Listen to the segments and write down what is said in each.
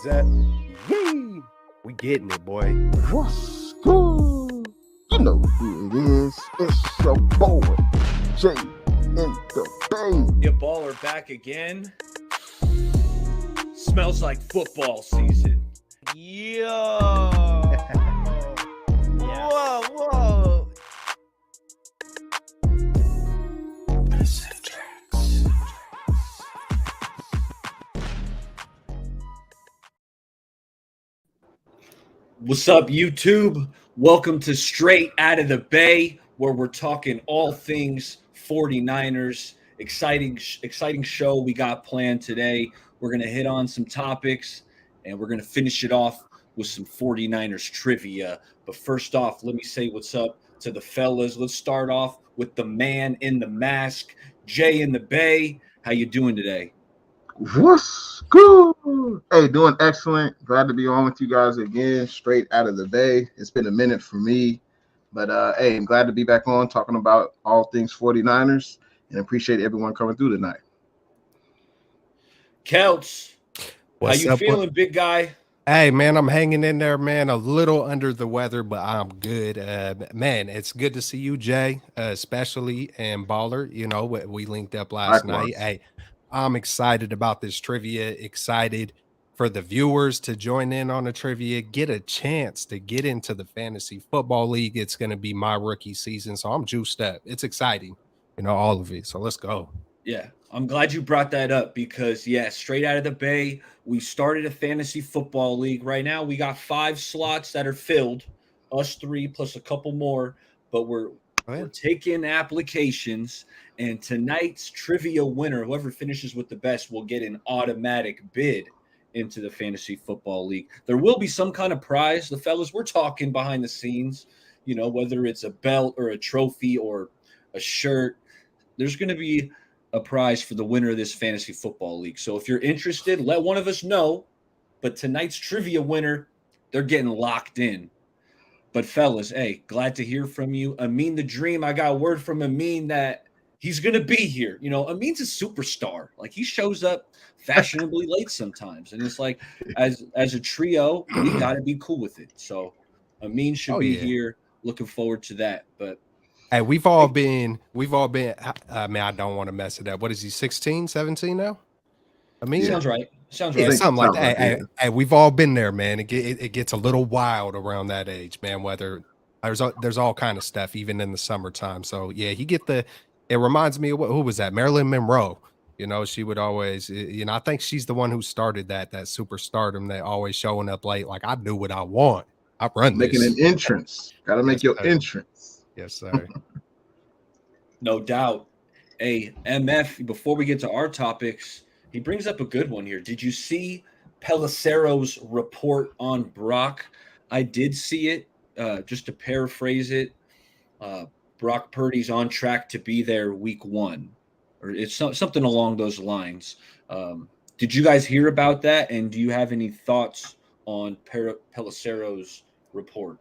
is up? Yee! We getting it, boy. What's good? You know who it is. It's your boy, Jay in the Bay. Your baller back again. Smells like football season. Yo. Yeah. Whoa. What's up, YouTube? Welcome to Straight Out of the Bay, where we're talking all things 49ers. Exciting show we got planned today. We're going to hit on some topics, and we're going to finish it off with some 49ers trivia. But first off, let me say what's up to the fellas. Let's start off with the man in the mask, Jay in the Bay. How you doing today? What's good? Hey, doing excellent. Glad to be on with you guys again, straight out of the Bay. It's been a minute for me, but hey, I'm glad to be back on talking about all things 49ers and appreciate everyone coming through tonight. Kelts, What's how you up, feeling, big guy? Hey, man, I'm hanging in there, man. A little under the weather, but I'm good. Man, it's good to see you, Jay, especially, and Baller. You know, we linked up last night. Hey, I'm excited about this trivia, excited for the viewers to join in on the trivia, get a chance to get into the fantasy football league. It's going to be my rookie season, so I'm juiced up. It's exciting, you know, all of it. So let's go. Yeah, I'm glad you brought that up because, yeah, straight out of the Bay, we started a fantasy football league. Right now, we got 5 slots that are filled, us 3 plus a couple more, but we're taking applications. And tonight's trivia winner, whoever finishes with the best, will get an automatic bid into the fantasy football league. There will be some kind of prize. The fellas, we're talking behind the scenes, you know, whether it's a belt or a trophy or a shirt. There's going to be a prize for the winner of this fantasy football league. So if you're interested, let one of us know. But tonight's trivia winner, they're getting locked in. But fellas, hey, glad to hear from you. Amin the Dream, I got word from Amin that he's going to be here. You know, Amin's a superstar. Like, he shows up fashionably late sometimes. And it's like, as a trio, we got to be cool with it. So Amin should be here. Looking forward to that. But hey, we've all been, I mean, I don't want to mess it up. What is he, 16, 17 now? I mean, sounds right. Yeah, something like that. Hey, we've all been there, man. It gets a little wild around that age, man. Whether there's all kind of stuff, even in the summertime. So yeah, it reminds me of who was that? Marilyn Monroe. You know, she would always, you know, I think she's the one who started that superstardom, that always showing up late. Like, I do what I want. I run making this. An entrance. Got to make your entrance. Yes, sir. No doubt. Hey, MF, before we get to our topics, he brings up a good one here. Did you see Pelissero's report on Brock? I did see it. Just to paraphrase it, Brock Purdy's on track to be there week 1. Or it's something along those lines. Did you guys hear about that? And do you have any thoughts on Pelissero's report?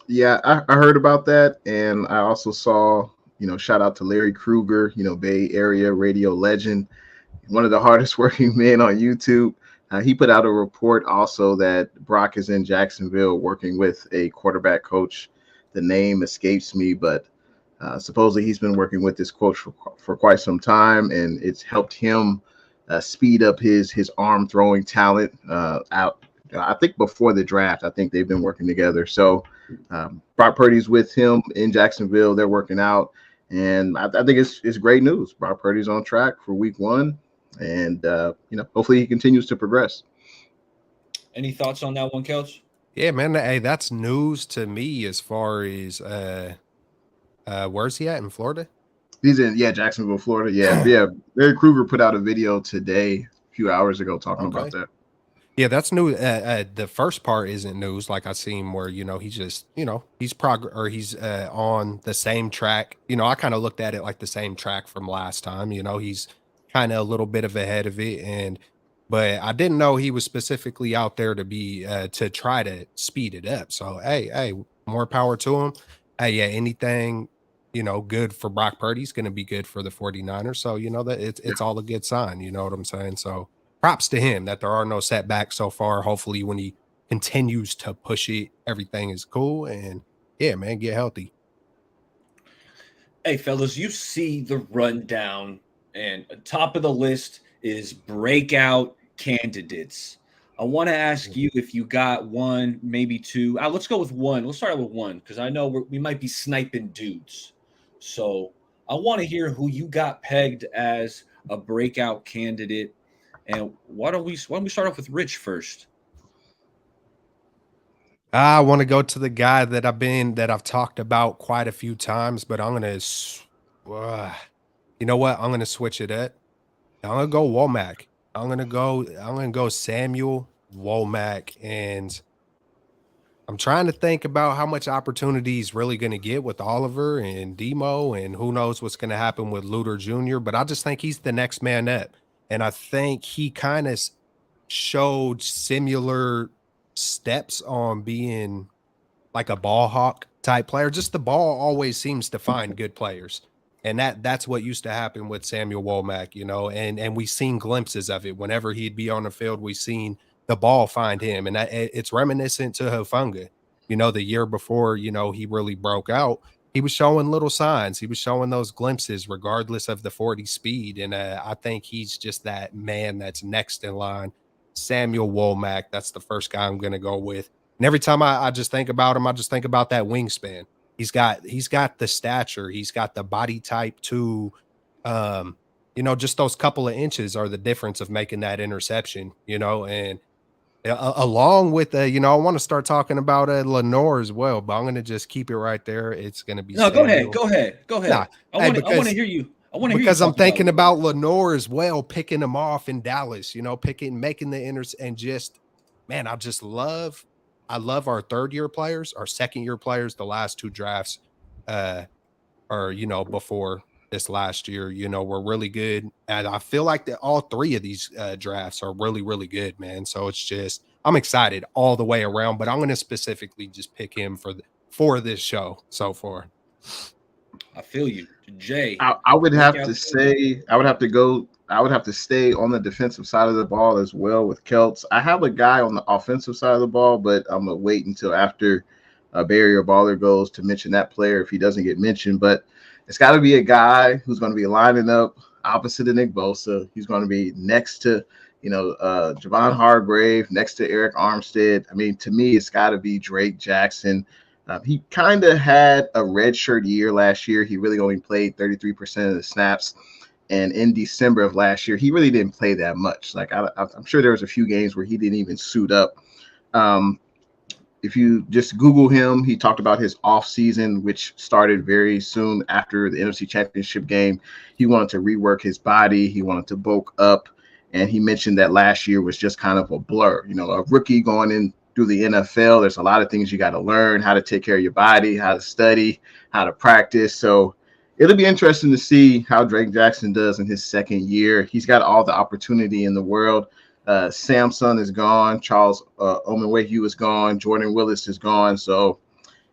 Yeah, I heard about that. And I also saw, you know, shout out to Larry Krueger, you know, Bay Area radio legend, one of the hardest working men on YouTube. He put out a report also that Brock is in Jacksonville working with a quarterback coach. The name escapes me, but supposedly he's been working with this coach for quite some time, and it's helped him speed up his arm throwing talent out. I think before the draft, I think they've been working together. So Brock Purdy's with him in Jacksonville. They're working out, and I think it's great news. Brock Purdy's on track for week 1. And, you know, hopefully he continues to progress. Any thoughts on that one, Kels? Yeah, man. Hey, that's news to me as far as where's he at, in Florida? He's in, Jacksonville, Florida. Yeah. Larry Krueger put out a video today, a few hours ago, talking about that. Yeah, that's new. The first part isn't news, like I seen where, you know, he's just, you know, he's on the same track. You know, I kind of looked at it like the same track from last time. You know, he's kind of a little bit of ahead of it, but I didn't know he was specifically out there to be to try to speed it up. So hey, more power to him. Hey, yeah, anything, you know, good for Brock Purdy is going to be good for the 49ers. So, you know, that it's all a good sign. You know what I'm saying? So props to him that there are no setbacks so far. Hopefully, when he continues to push it, everything is cool. And yeah, man, get healthy. Hey, fellas, you see the rundown, and top of the list is breakout candidates. I want to ask you if you got one, maybe two. Let's go with one. Let's start out with one because I know we might be sniping dudes. So I want to hear who you got pegged as a breakout candidate. And why don't we start off with Rich first? I want to go to the guy that I've talked about quite a few times, but I'm gonna, you know what? I'm gonna switch it up. I'm gonna go Womack. I'm gonna go Samuel Womack, and I'm trying to think about how much opportunity he's really gonna get with Oliver and Demo, and who knows what's gonna happen with Luter Jr. But I just think he's the next man up, and I think he kind of showed similar steps on being like a ball hawk type player. Just the ball always seems to find good players. And that's what used to happen with Samuel Womack, you know, and we've seen glimpses of it. Whenever he'd be on the field, we've seen the ball find him. And it's reminiscent to Hufanga. You know, the year before, you know, he really broke out, he was showing little signs. He was showing those glimpses regardless of the 40 speed. And I think he's just that man that's next in line. Samuel Womack, that's the first guy I'm going to go with. And every time I just think about him, I just think about that wingspan. He's got the stature, he's got the body type to, you know, just those couple of inches are the difference of making that interception, you know, and along with, you know, I want to start talking about Lenore as well, but I'm going to just keep it right there. It's going to be Samuel. Go ahead. Nah, I want to hear you. Because I'm thinking about Lenore as well, picking him off in Dallas, you know, making the and just, man, I love our third year players, our second year players. The last two drafts, or, you know, before this last year, you know, were really good. And I feel like that all three of these drafts are really, really good, man. So it's just, I'm excited all the way around, but I'm going to specifically just pick him for this show so far. I feel you, Jay. I would have to stay on the defensive side of the ball as well with Kelts. I have a guy on the offensive side of the ball, but I'm gonna wait until after Barry or Baller goes to mention that player if he doesn't get mentioned. But it's got to be a guy who's going to be lining up opposite of Nick Bosa. He's going to be next to, you know, Javon Hargrave, next to Eric Armstead. I mean, to me, it's got to be Drake Jackson. He kind of had a redshirt year last year. He really only played 33% of the snaps. And in December of last year, he really didn't play that much. Like I'm sure there was a few games where he didn't even suit up. If you just Google him, he talked about his off season, which started very soon after the NFC Championship game. He wanted to rework his body. He wanted to bulk up. And he mentioned that last year was just kind of a blur. You know, a rookie going in through the NFL, there's a lot of things you got to learn, how to take care of your body, how to study, how to practice. So it'll be interesting to see how Drake Jackson does in his second year. He's got all the opportunity in the world. Samson is gone. Charles Omenwehu is gone. Jordan Willis is gone. So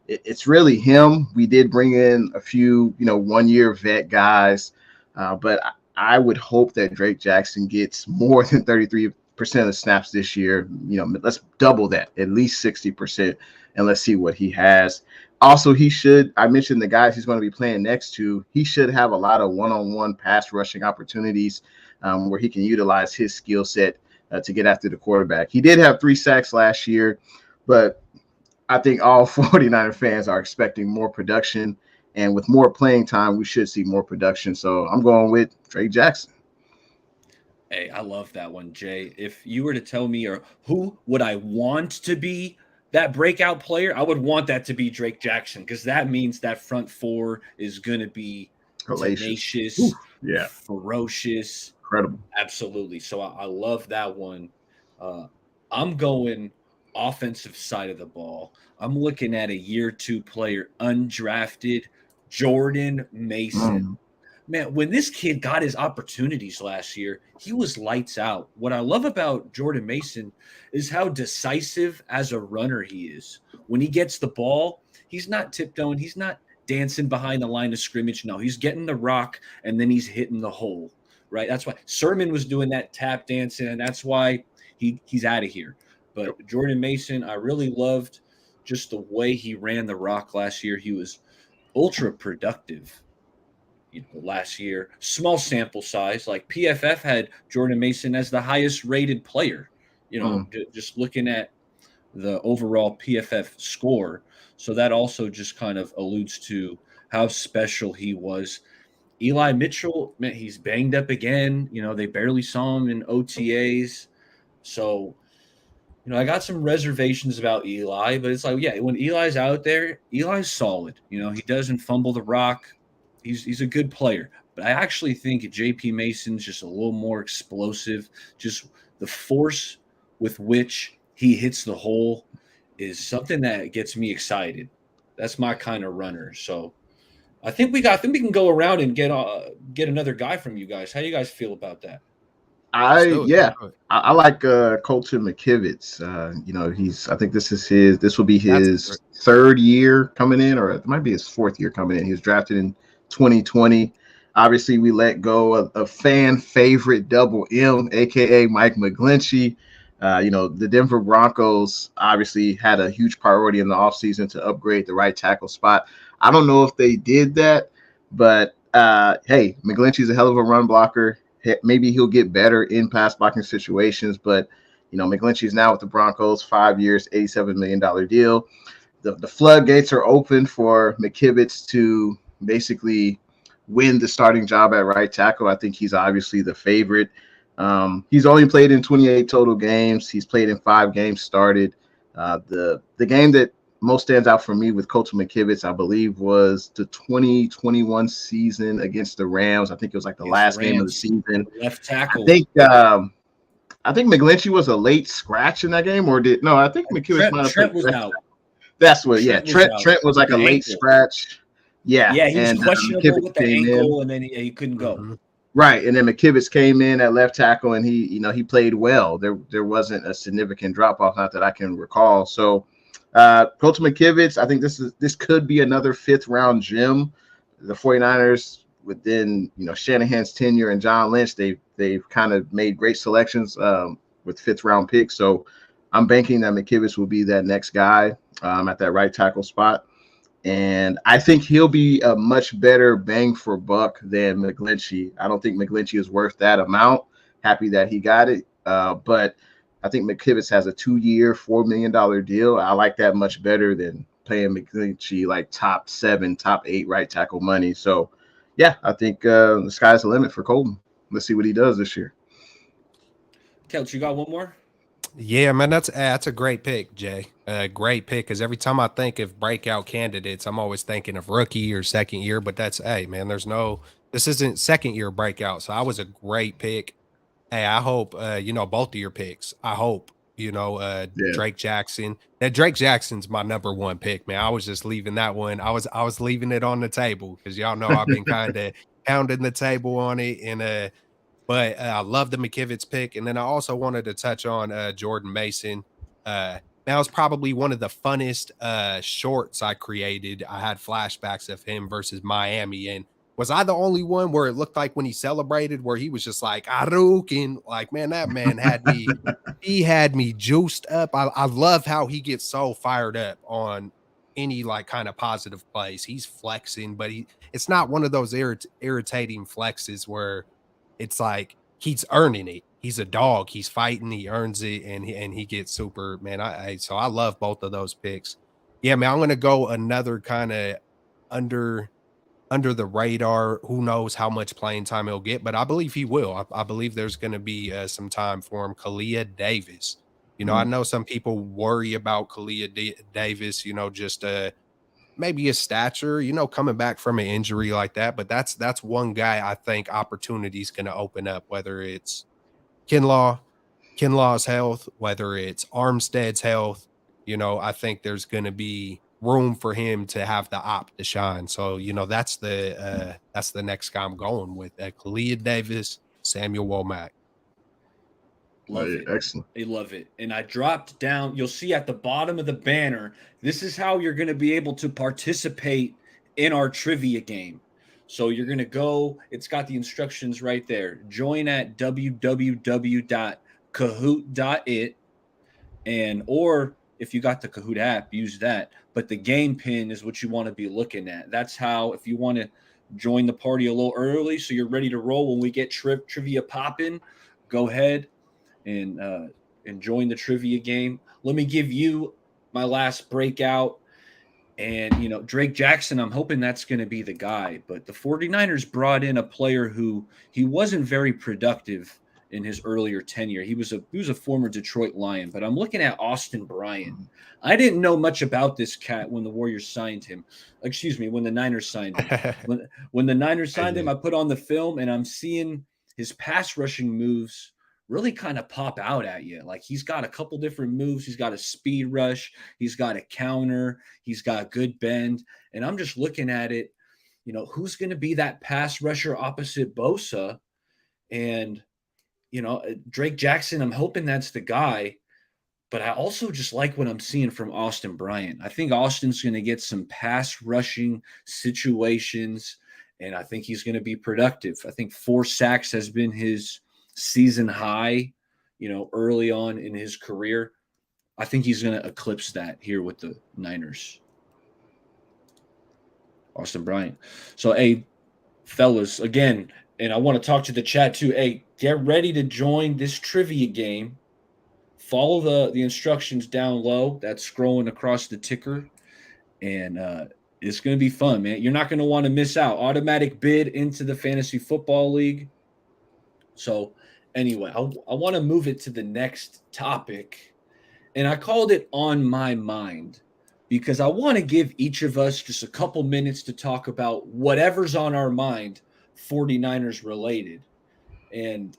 it's really him. We did bring in a few, you know, one-year vet guys, but I would hope that Drake Jackson gets more than 33% of the snaps this year. You know, let's double that, at least 60%, and let's see what he has. Also, I mentioned the guys he's going to be playing next to. He should have a lot of one-on-one pass rushing opportunities where he can utilize his skill set to get after the quarterback. He did have 3 sacks last year, but I think all 49er fans are expecting more production, and with more playing time, we should see more production. So I'm going with Drake Jackson. Hey, I love that one, Jay. If you were to tell me, or who would I want to be that breakout player, I would want that to be Drake Jackson, because that means that front four is going to be tenacious, ferocious, incredible. Absolutely. So I love that one. I'm going offensive side of the ball. I'm looking at a year 2 player, undrafted, Jordan Mason. Man, when this kid got his opportunities last year, he was lights out. What I love about Jordan Mason is how decisive as a runner he is. When he gets the ball, he's not tiptoeing. He's not dancing behind the line of scrimmage. No, he's getting the rock, and then he's hitting the hole. right? That's why Sermon was doing that tap dancing, and that's why he's out of here. But Jordan Mason, I really loved just the way he ran the rock last year. He was ultra productive, last year. Small sample size. Like PFF had Jordan Mason as the highest rated player. Just looking at the overall PFF score. So that also just kind of alludes to how special he was. Eli Mitchell, man, he's banged up again. They barely saw him in OTAs. So, I got some reservations about Eli, but it's like, yeah, when Eli's out there, Eli's solid. He doesn't fumble the rock. He's a good player. But I actually think JP Mason's just a little more explosive. Just the force with which he hits the hole is something that gets me excited. That's my kind of runner. So I think we can go around and get another guy from you guys. How do you guys feel about that? I like Colton McKivitz. I think this will be his third year coming in, or it might be his fourth year coming in. He was drafted in 2020. Obviously, we let go of a fan favorite Double M, aka Mike McGlinchey. The Denver Broncos obviously had a huge priority in the offseason to upgrade the right tackle spot. I don't know if they did that, but hey, McGlinchey's a hell of a run blocker. Maybe he'll get better in pass blocking situations, but McGlinchey's now with the Broncos, 5 years, $87 million deal. The floodgates are open for McKivitz to basically win the starting job at right tackle. I think he's obviously the favorite. He's only played in 28 total games. He's played in 5 games started. The game that most stands out for me with Colton McKivitz, I believe, was the 2021 season against the Rams. I think it was like the last game of the season. Left tackle. I think McGlinchey was a late scratch in that game, or I think McKivitz might have Trent was out. That's what. Trent was like a late scratch. Yeah, he was questionable with the ankle, and then he couldn't go. Mm-hmm. Right, and then McKivitz came in at left tackle, and he played well. There wasn't a significant drop off, not that I can recall. So. Colton McKivitz, I think this could be another 5th round gem. The 49ers, within Shanahan's tenure and John Lynch, they've kind of made great selections with 5th round picks. So I'm banking that McKivitz will be that next guy at that right tackle spot. And I think he'll be a much better bang for buck than McGlinchey. I don't think McGlinchey is worth that amount. Happy that he got it. But I think McKivitz has a 2-year, $4 million deal. I like that much better than paying McGlinchey like top 7, top 8 right tackle money. So, yeah, I think the sky's the limit for Colton. Let's see what he does this year. Kelch, you got one more? Yeah, man, that's a great pick, Jay. Great pick, because every time I think of breakout candidates, I'm always thinking of rookie or second year. But this isn't second year breakout. So I was a great pick. Hey, I hope both of your picks. I hope Drake Jackson. That Drake Jackson's my number 1 pick, man. I was just leaving that one. I was leaving it on the table because y'all know I've been kind of pounding the table on it. And but I love the McKivitz pick, and then I also wanted to touch on Jordan Mason. That was probably one of the funnest shorts I created. I had flashbacks of him versus Miami, and was I the only one where it looked like when he celebrated, where he was just like, Arukin, like, man, that man had me, he had me juiced up. I love how he gets so fired up on any like kind of positive plays. He's flexing, but it's not one of those irritating flexes where it's like he's earning it. He's a dog. He's fighting. He earns it, and he gets super, man. So I love both of those picks. Yeah, man, I'm going to go another kind of under the radar. Who knows how much playing time he'll get, but I believe he will. I believe there's going to be some time for him. Kalia Davis. I know some people worry about Kalia Davis, just maybe his stature, coming back from an injury like that. But that's one guy I think opportunity's going to open up, whether it's Kinlaw's health, whether it's Armstead's health. I think there's going to be room for him to have the op to shine. So, that's the next guy I'm going with. Kalia Davis, Samuel Womack. Love it. Excellent. They love it. And I dropped down. You'll see at the bottom of the banner, this is how you're going to be able to participate in our trivia game. So you're going to go, it's got the instructions right there. Join at www.kahoot.it. And or if you got the Kahoot app, use that. But the game pin is what you want to be looking at. That's how, if you want to join the party a little early so you're ready to roll when we get trivia popping, go ahead and join the trivia game. Let me give you my last breakout. And, Drake Jackson, I'm hoping that's going to be the guy. But the 49ers brought in a player who he wasn't very productive in his earlier tenure. He was a former Detroit Lion. But I'm looking at Austin Bryant. I didn't know much about this cat when the Warriors signed him. Excuse me, when the Niners signed him. when the Niners signed him, I put on the film, and I'm seeing his pass rushing moves really kind of pop out at you. Like, he's got a couple different moves. He's got a speed rush. He's got a counter. He's got good bend. And I'm just looking at it, who's going to be that pass rusher opposite Bosa? And, Drake Jackson, I'm hoping that's the guy. But I also just like what I'm seeing from Austin Bryant. I think Austin's going to get some pass rushing situations, and I think he's going to be productive. I think 4 sacks has been his season high, early on in his career. I think he's going to eclipse that here with the Niners. Austin Bryant. So, hey, fellas, again, and I want to talk to the chat too. Hey, get ready to join this trivia game. Follow the instructions down low. That's scrolling across the ticker. And it's going to be fun, man. You're not going to want to miss out. Automatic bid into the Fantasy Football League. So, anyway, I want to move it to the next topic. And I called it On My Mind because I want to give each of us just a couple minutes to talk about whatever's on our mind, 49ers related. And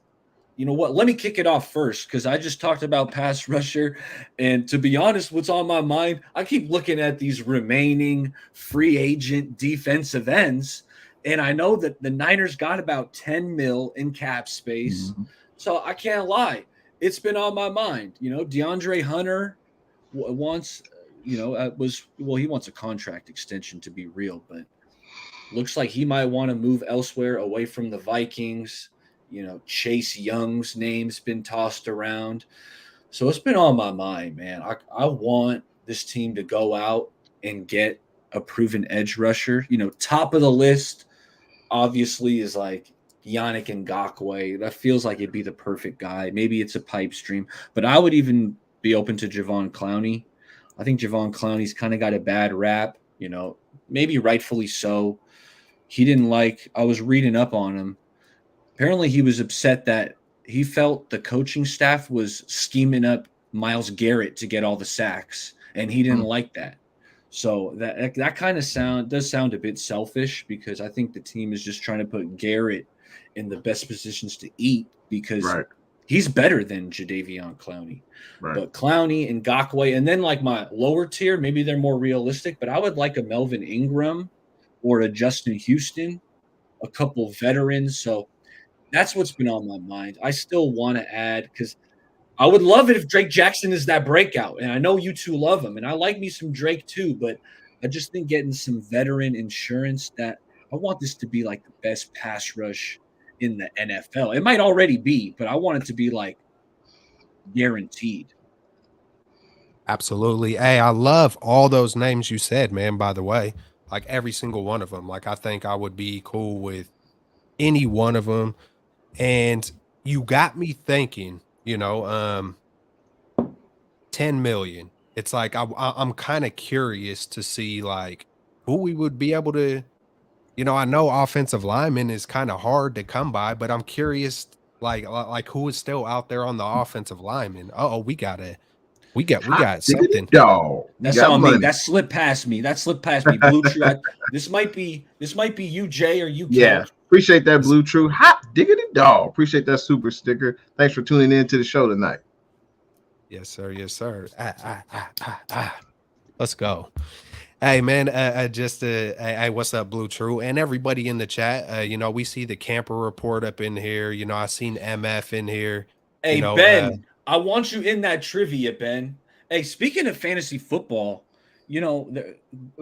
you know what? Let me kick it off first because I just talked about pass rusher. And to be honest, what's on my mind, I keep looking at these remaining free agent defensive ends. And I know that the Niners got about 10 mil in cap space. Mm-hmm. So I can't lie. It's been on my mind. DeAndre Hunter wants, he wants a contract extension to be real, but looks like he might want to move elsewhere away from the Vikings. Chase Young's name's been tossed around. So it's been on my mind, man. I want this team to go out and get a proven edge rusher. Top of the list, obviously, is like Yannick Ngakoue. That feels like it'd be the perfect guy. Maybe it's a pipe stream. But I would even be open to Javon Clowney. I think Javon Clowney's kind of got a bad rap, maybe rightfully so. I was reading up on him. Apparently, he was upset that he felt the coaching staff was scheming up Myles Garrett to get all the sacks, and he didn't like that. So that kind of does sound a bit selfish because I think the team is just trying to put Garrett in the best positions to eat because he's better than Jadeveon Clowney. Right. But Clowney and Ngakoue, and then like my lower tier, maybe they're more realistic, but I would like a Melvin Ingram or a Justin Houston, a couple veterans. So that's what's been on my mind. I still want to add because I would love it if Drake Jackson is that breakout. And I know you two love him. And I like me some Drake too. But I just think getting some veteran insurance that I want this to be like the best pass rush in the NFL. It might already be, but I want it to be like guaranteed. Absolutely. Hey, I love all those names you said, man, by the way. Like every single one of them. Like I think I would be cool with any one of them. And you got me thinking, 10 million. It's like I'm kind of curious to see like who we would be able to, I know offensive lineman is kind of hard to come by, but I'm curious like who is still out there on the offensive lineman. We got something. Dog. That's on me. That slipped past me. Blue Tree. This might be you, Jay, or you. Yeah. Appreciate that, Blue True. Hot diggity dog. Appreciate that super sticker. Thanks for tuning in to the show tonight. Yes, sir. Yes, sir. Let's go. Hey, man. Hey, what's up, Blue True? And everybody in the chat. We see the camper report up in here. I seen MF in here. Hey, Ben. I want you in that trivia, Ben. Hey, speaking of fantasy football,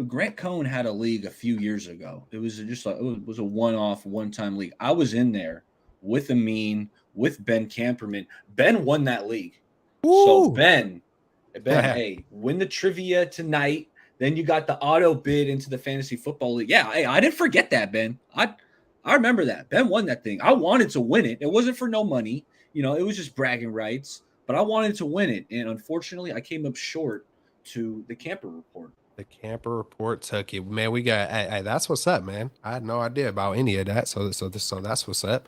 Grant Cohn had a league a few years ago. It was just like it was a one-off, one-time league. I was in there with Amin, with Ben Camperman. Ben won that league. Ooh. So Ben, hey, win the trivia tonight. Then you got the auto bid into the fantasy football league. Yeah, hey, I didn't forget that, Ben. I remember that. Ben won that thing. I wanted to win it. It wasn't for no money. It was just bragging rights. But I wanted to win it. And unfortunately, I came up short to the Camper Report. The Camper Report took you. Man, we got hey, that's what's up, man. I had no idea about any of that. So that's what's up.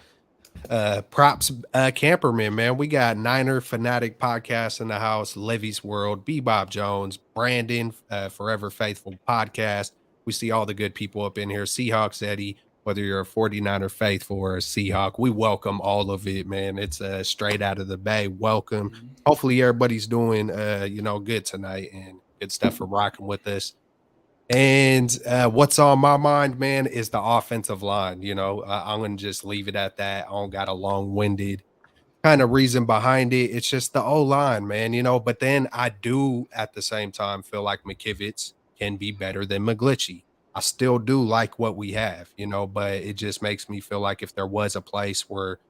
Props Camperman, man. We got Niner Fanatic Podcast in the house, Levy's World, Bebop Jones, Brandon, Forever Faithful Podcast. We see all the good people up in here. Seahawks Eddie, whether you're a 49er Faithful or a Seahawk, we welcome all of it, man. It's straight out of the Bay. Welcome. Mm-hmm. Hopefully everybody's doing good tonight and good stuff for rocking with us. And what's on my mind, man, is the offensive line. I'm going to just leave it at that. I don't got a long-winded kind of reason behind it. It's just the O-line, man, but then I do at the same time feel like McKivitz can be better than McGlinchey. I still do like what we have, but it just makes me feel like if there was a place where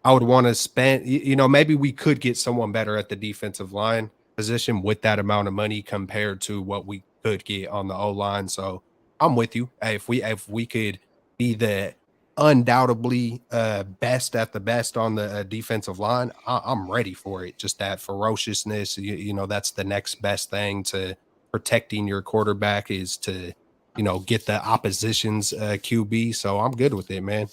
I would want to spend, maybe we could get someone better at the defensive line position with that amount of money compared to what we could get on the O-line. So I'm with you. If we could be the undoubtedly best at the best on the defensive line, I'm ready for it. Just that ferociousness, that's the next best thing to protecting your quarterback is to, get the opposition's QB. So I'm good with it, man.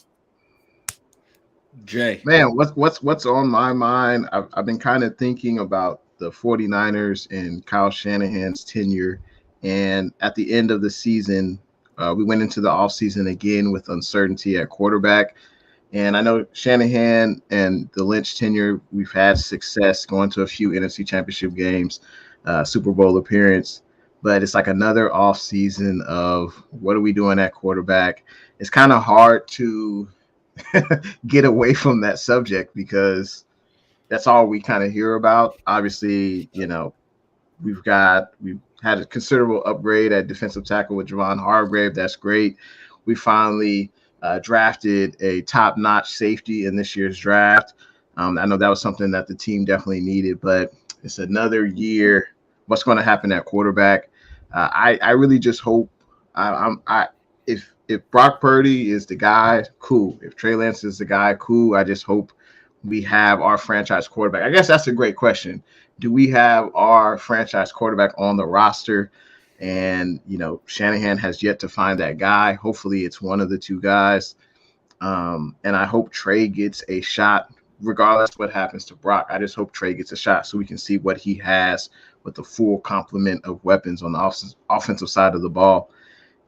Jay, man, what's on my mind? I've been kind of thinking about the 49ers and Kyle Shanahan's tenure. And at the end of the season, we went into the offseason again with uncertainty at quarterback. And I know Shanahan and the Lynch tenure, we've had success going to a few NFC Championship games, Super Bowl appearance. But it's like another offseason of what are we doing at quarterback? It's kind of hard to get away from that subject because that's all we kind of hear about. Obviously, we've had a considerable upgrade at defensive tackle with Javon Hargrave. That's great. We finally drafted a top-notch safety in this year's draft. I know that was something that the team definitely needed, but it's another year. What's going to happen at quarterback? I really just hope if Brock Purdy is the guy, cool. If Trey Lance is the guy, cool. I just hope we have our franchise quarterback. I guess that's a great question. Do we have our franchise quarterback on the roster? And, Shanahan has yet to find that guy. Hopefully it's one of the two guys. And I hope Trey gets a shot, regardless of what happens to Brock. I just hope Trey gets a shot so we can see what he has with the full complement of weapons on the offensive side of the ball.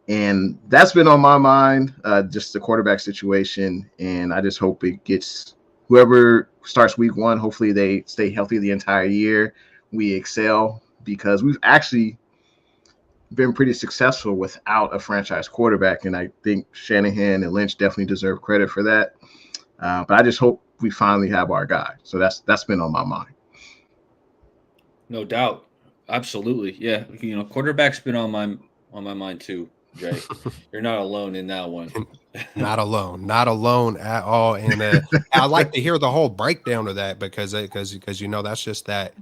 And that's been on my mind, just the quarterback situation. And I just hope it gets whoever starts week one, hopefully they stay healthy the entire year. We excel because we've actually been pretty successful without a franchise quarterback. And I think Shanahan and Lynch definitely deserve credit for that. But I just hope we finally have our guy. So that's been on my mind. No doubt. Absolutely. Yeah. Quarterback's been on my mind too, Jay. You're not alone in that one. Not alone at all. And I like to hear the whole breakdown of that because that's just that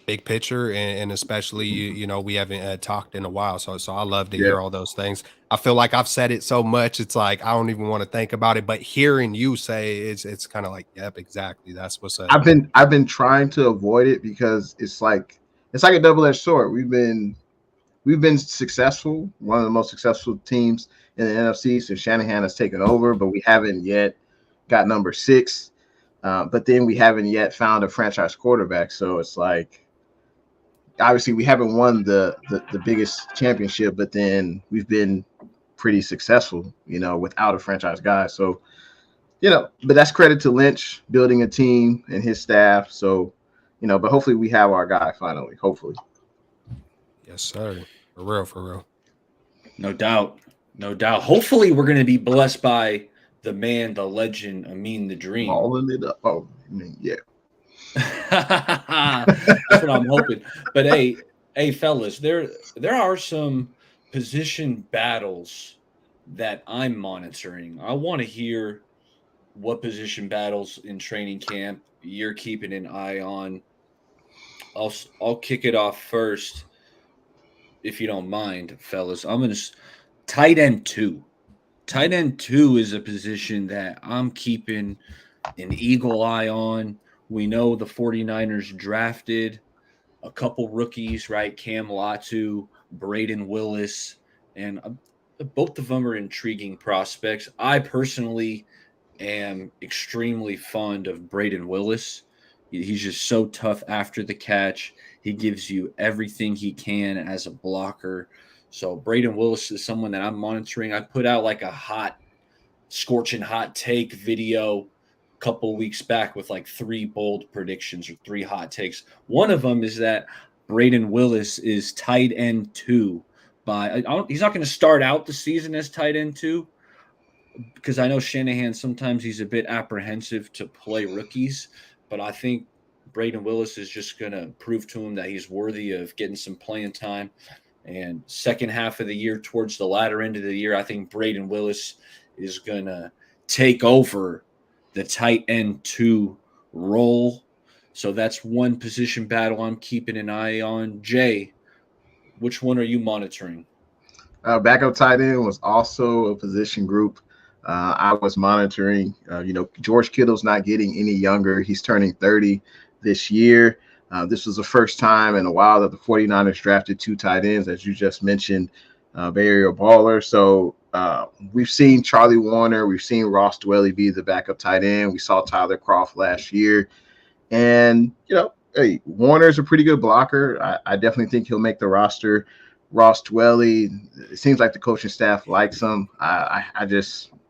big picture, and especially we haven't talked in a while, so I love to hear all those things. I feel like I've said it so much, it's like I don't even want to think about it, but hearing you say it's kind of like, yep, exactly, that's what's up. I've been trying to avoid it because it's like a double-edged sword. We've been successful, one of the most successful teams in the NFC since Shanahan has taken over, but we haven't yet got number 6. But then we haven't yet found a franchise quarterback. So it's like, obviously we haven't won the biggest championship, but then we've been pretty successful, without a franchise guy. So, but that's credit to Lynch building a team and his staff. So, but hopefully we have our guy finally, hopefully. Yes, sir. For real. No doubt. Hopefully we're going to be blessed by the man, the legend, Amin the Dream. Balling it up. Oh, yeah. That's what I'm hoping. But hey, Hey, fellas, there are some position battles that I'm monitoring. I want to hear what position battles in training camp you're keeping an eye on. I'll kick it off first, if you don't mind, fellas. I'm gonna tight end two. Tight end two is a position that I'm keeping an eagle eye on. We know the 49ers drafted a couple rookies, right? Cam Latu, Braden Willis, and both of them are intriguing prospects. I personally am extremely fond of Braden Willis. He's just so tough after the catch. He gives you everything he can as a blocker. So Braden Willis is someone that I'm monitoring. I put out like a scorching hot take video a couple weeks back with like 3 bold predictions or 3 hot takes. One of them is that Braden Willis is tight end 2 he's not going to start out the season as tight end 2, because I know Shanahan, sometimes he's a bit apprehensive to play rookies, but I think Braden Willis is just going to prove to him that he's worthy of getting some playing time. And second half of the year, towards the latter end of the year, I think Braden Willis is going to take over the tight end 2 role. So that's one position battle I'm keeping an eye on. Jay, which one are you monitoring? Backup tight end was also a position group I was monitoring. George Kittle's not getting any younger. He's turning 30 this year. This was the first time in a while that the 49ers drafted 2 tight ends, as you just mentioned, Bay Area baller. So we've seen Charlie Warner. We've seen Ross Dwelley be the backup tight end. We saw Tyler Kroft last year. And, hey, Warner's a pretty good blocker. I definitely think he'll make the roster. Ross Dwelley, it seems like the coaching staff likes him. I just –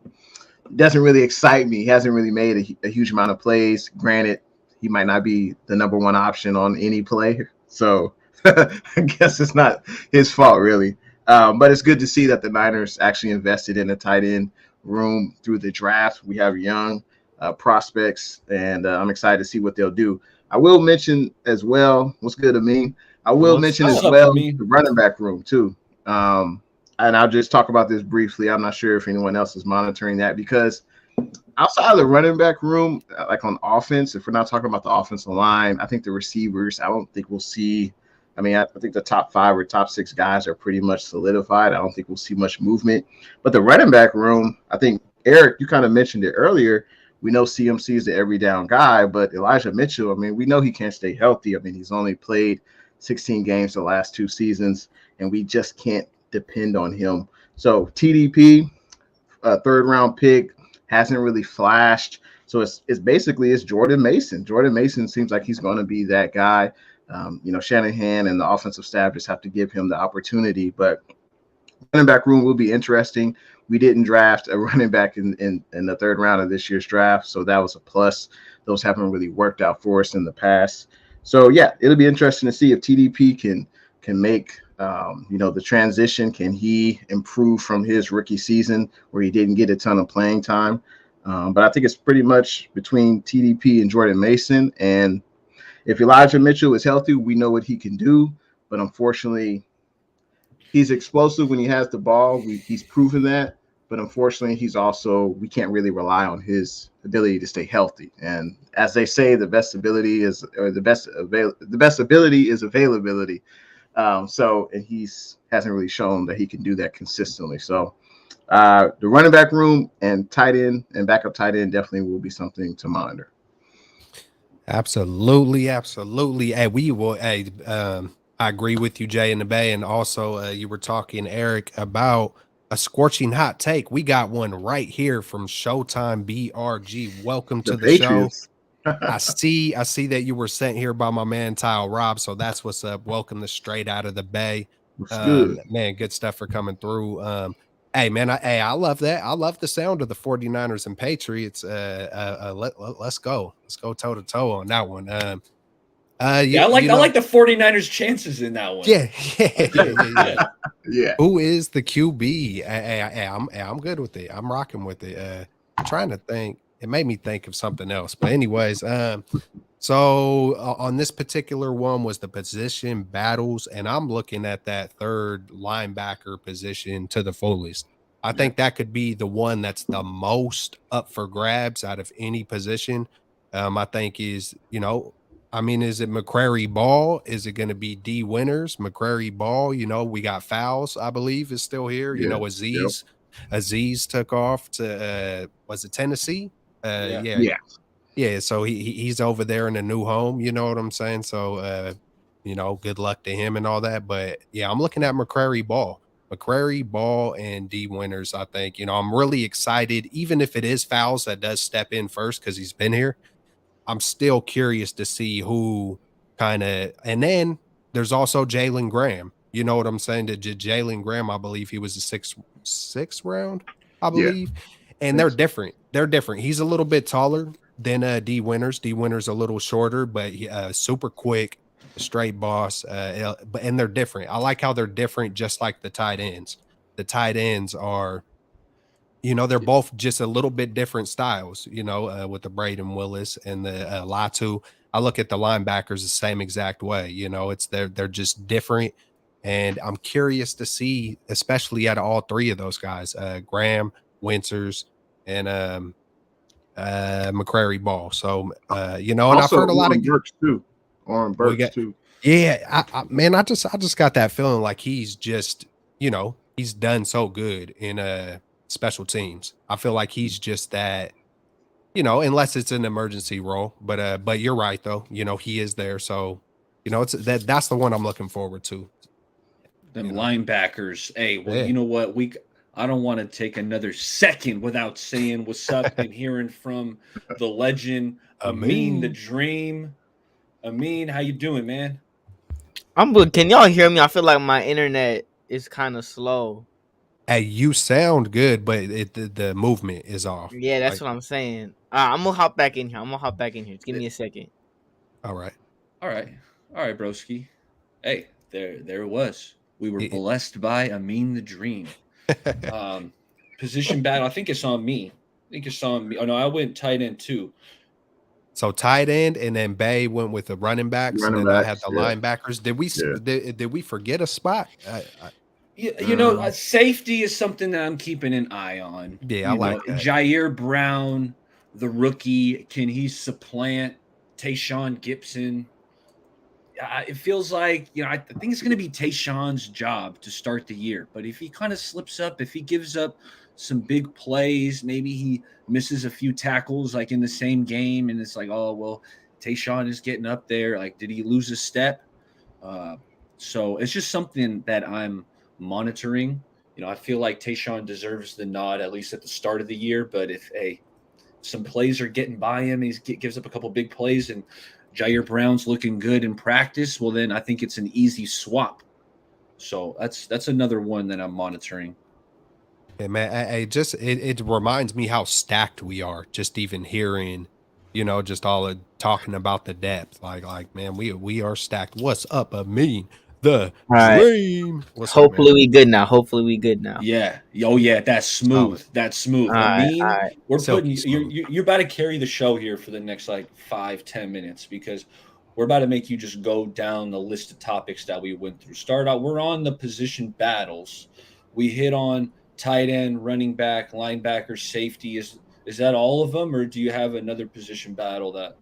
it doesn't really excite me. He hasn't really made a huge amount of plays. Granted, he might not be the number 1 option on any play. So I guess it's not his fault, really. But it's good to see that the Niners actually invested in a tight end room through the draft. We have young prospects, and I'm excited to see what they'll do. I will mention as well, what's good to me, I will mention as well the running back room too. And I'll just talk about this briefly. I'm not sure if anyone else is monitoring that, because outside of the running back room, like on offense, if we're not talking about the offensive line, I think the receivers, I don't think we'll see. I think the top 5 or top 6 guys are pretty much solidified. I don't think we'll see much movement. But the running back room, I think, Eric, you kind of mentioned it earlier. We know CMC is the every down guy, but Elijah Mitchell, we know he can't stay healthy. He's only played 16 games the last 2 seasons, and we just can't depend on him. So TDP, a 3rd-round pick, hasn't really flashed. So it's basically Jordan Mason. Jordan Mason seems like he's going to be that guy. Shanahan and the offensive staff just have to give him the opportunity. But running back room will be interesting. We didn't draft a running back in the 3rd round of this year's draft, so that was a plus. Those haven't really worked out for us in the past. So yeah, it'll be interesting to see if TDP can make the transition. Can he improve from his rookie season where he didn't get a ton of playing time? But I think it's pretty much between TDP and Jordan Mason. And if Elijah Mitchell is healthy, we know what he can do. But unfortunately, he's explosive when he has the ball. He's proven that. But unfortunately, we can't really rely on his ability to stay healthy. And as they say, the best ability is availability. And he hasn't really shown that he can do that consistently. So the running back room and tight end and backup tight end definitely will be something to monitor. Absolutely. Hey, I agree with you, Jay, in the Bay. And also you were talking, Eric, about a scorching hot take. We got one right here from Showtime BRG. Welcome to the show. I see that you were sent here by my man Tile Rob, so that's what's up. Welcome to Straight Out of the Bay. Good. Man, good stuff for coming through. Hey man, I love that. I love the sound of the 49ers and Patriots. Let's go toe to toe on that one. I like the 49ers chances in that one. Yeah. Who is the QB? I'm good with it. I'm rocking with it. I'm trying to think. It made me think of something else. But anyways, So on this particular one was the position battles, and I'm looking at that third linebacker position to the fullest. I think that could be the one that's the most up for grabs out of any position. I think is, is it McCrary Ball? Is it going to be D Winners? McCrary Ball, we got Fouls, I believe, is still here. Yeah. Aziz took off to was it Tennessee? Yeah. Yeah, so he's over there in a new home, you know what I'm saying? So good luck to him and all that. But yeah, I'm looking at McCrary Ball and D Winners. I think, I'm really excited, even if it is Fouls that does step in first because he's been here. I'm still curious to see who and then there's also Jalen Graham. You know what I'm saying? Jalen Graham, I believe he was the sixth round, I believe. Yeah. And they're different. He's a little bit taller than D Winners. D Winners a little shorter, but super quick, straight boss. And they're different. I like how they're different, just like the tight ends. The tight ends are, they're both just a little bit different styles, with the Braden Willis and the Latu. I look at the linebackers the same exact way. They're just different. And I'm curious to see, especially out of all three of those guys, Graham, Winters, and McCrary Ball. So, and I've heard a lot of Burks too. On Burks too. Yeah, I just got that feeling like he's just, he's done so good in special teams. I feel like he's just that, unless it's an emergency role. But you're right though. He is there. So, it's that's the one I'm looking forward to. Them linebackers. Hey, well, you know what? I don't want to take another second without saying what's up and hearing from the legend, Amin the Dream. Amin, how you doing, man? I'm good. Can y'all hear me? I feel like my internet is kind of slow. Hey, you sound good, but the movement is off. Yeah, that's what I'm saying. I'm gonna hop back in here. Just give me a second. All right, broski. Hey, there it was. We were blessed by Amin the Dream. Position battle. I think it's on me. Oh no, I went tight end too. So tight end, and then Bay went with the running backs, and then I had the linebackers. Did we forget a spot? Safety is something that I'm keeping an eye on. Yeah, I like that. Jair Brown, the rookie. Can he supplant Tayshaun Gibson? It feels like, I think it's going to be Tayshaun's job to start the year. But if he kind of slips up, if he gives up some big plays, maybe he misses a few tackles like in the same game, and it's like, oh, well, Tayshaun is getting up there. Like, did he lose a step? So it's just something that I'm monitoring. I feel like Tayshaun deserves the nod, at least at the start of the year. But if some plays are getting by him, he gives up a couple big plays, and Jair Brown's looking good in practice, well, then I think it's an easy swap. So that's another one that I'm monitoring. Yeah, man, it reminds me how stacked we are. Just even hearing, just all talking about the depth. Like man, we are stacked. What's up, Amin? The Dream. Hopefully we good now. Yeah. Oh yeah, that's smooth. We're putting you're about to carry the show here for the next 5-10 minutes, because we're about to make you just go down the list of topics that we went through. Start out, we're on the position battles. We hit on tight end, running back, linebacker, safety. Is that all of them, or do you have another position battle that?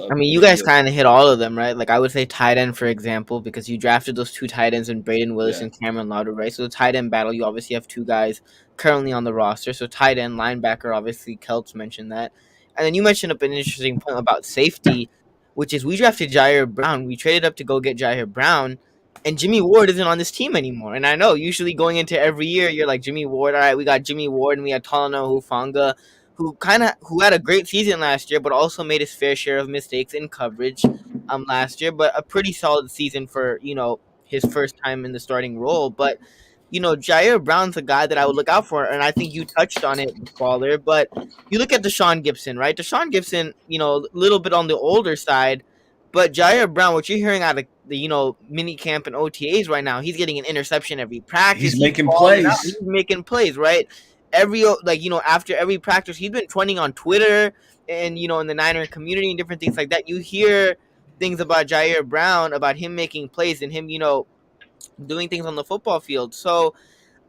I mean, you guys kind of hit all of them, right? Like, I would say tight end, for example, because you drafted those two tight ends in Braden Willis and Cameron Lauder, right? So the tight end battle, you obviously have two guys currently on the roster. So tight end, linebacker, obviously, Kelts mentioned that. And then you mentioned up an interesting point about safety, which is we drafted Jair Brown. We traded up to go get Jair Brown, and Jimmy Ward isn't on this team anymore. And I know, usually going into every year, you're like, Jimmy Ward, all right, we got Jimmy Ward, and we had Talanoa Hufanga, who had a great season last year, but also made his fair share of mistakes in coverage last year, but a pretty solid season for, his first time in the starting role. But, Jair Brown's a guy that I would look out for, and I think you touched on it, Baller, but you look at Deshaun Gibson, right? Deshaun Gibson, a little bit on the older side, but Jair Brown, what you're hearing out of the, mini camp and OTAs right now, he's getting an interception every practice. He's making plays. He's making plays, right? after every practice, he's been trending on Twitter and in the Niner community and different things like that. You hear things about Jair Brown, about him making plays and him, doing things on the football field. So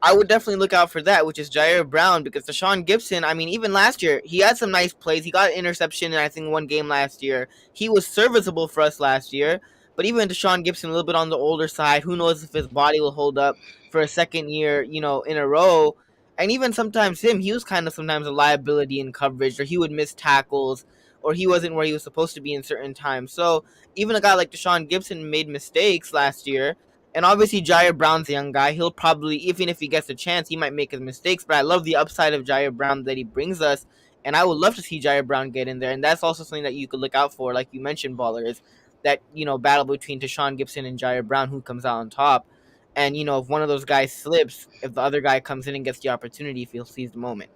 I would definitely look out for that, which is Jair Brown, because Deshaun Gibson, I mean, even last year, he had some nice plays. He got an interception in, I think, one game last year. He was serviceable for us last year. But even Deshaun Gibson, a little bit on the older side, who knows if his body will hold up for a second year, in a row. And even sometimes he was kind of sometimes a liability in coverage, or he would miss tackles, or he wasn't where he was supposed to be in certain times. So even a guy like Deshaun Gibson made mistakes last year. And obviously, Jair Brown's a young guy. He'll probably, even if he gets a chance, he might make his mistakes. But I love the upside of Jair Brown that he brings us. And I would love to see Jair Brown get in there. And that's also something that you could look out for, like you mentioned, Baller, is that, battle between Deshaun Gibson and Jair Brown, who comes out on top. And, if one of those guys slips, if the other guy comes in and gets the opportunity, if he'll seize the moment.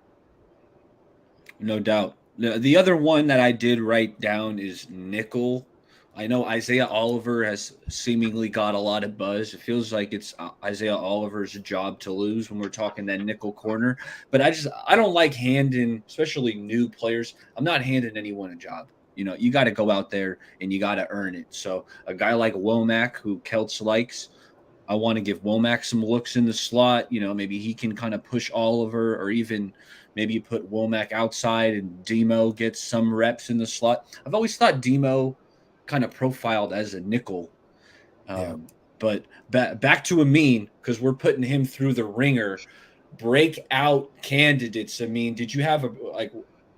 No doubt. The other one that I did write down is nickel. I know Isaiah Oliver has seemingly got a lot of buzz. It feels like it's Isaiah Oliver's job to lose when we're talking that nickel corner. But I don't like handing, especially new players. I'm not handing anyone a job. You got to go out there and you got to earn it. So a guy like Womack, who Kelts likes, I want to give Womack some looks in the slot. Maybe he can kind of push Oliver, or even maybe you put Womack outside and Demo gets some reps in the slot. I've always thought Demo kind of profiled as a nickel. But back to Amin, because we're putting him through the ringer. Breakout candidates. Did you have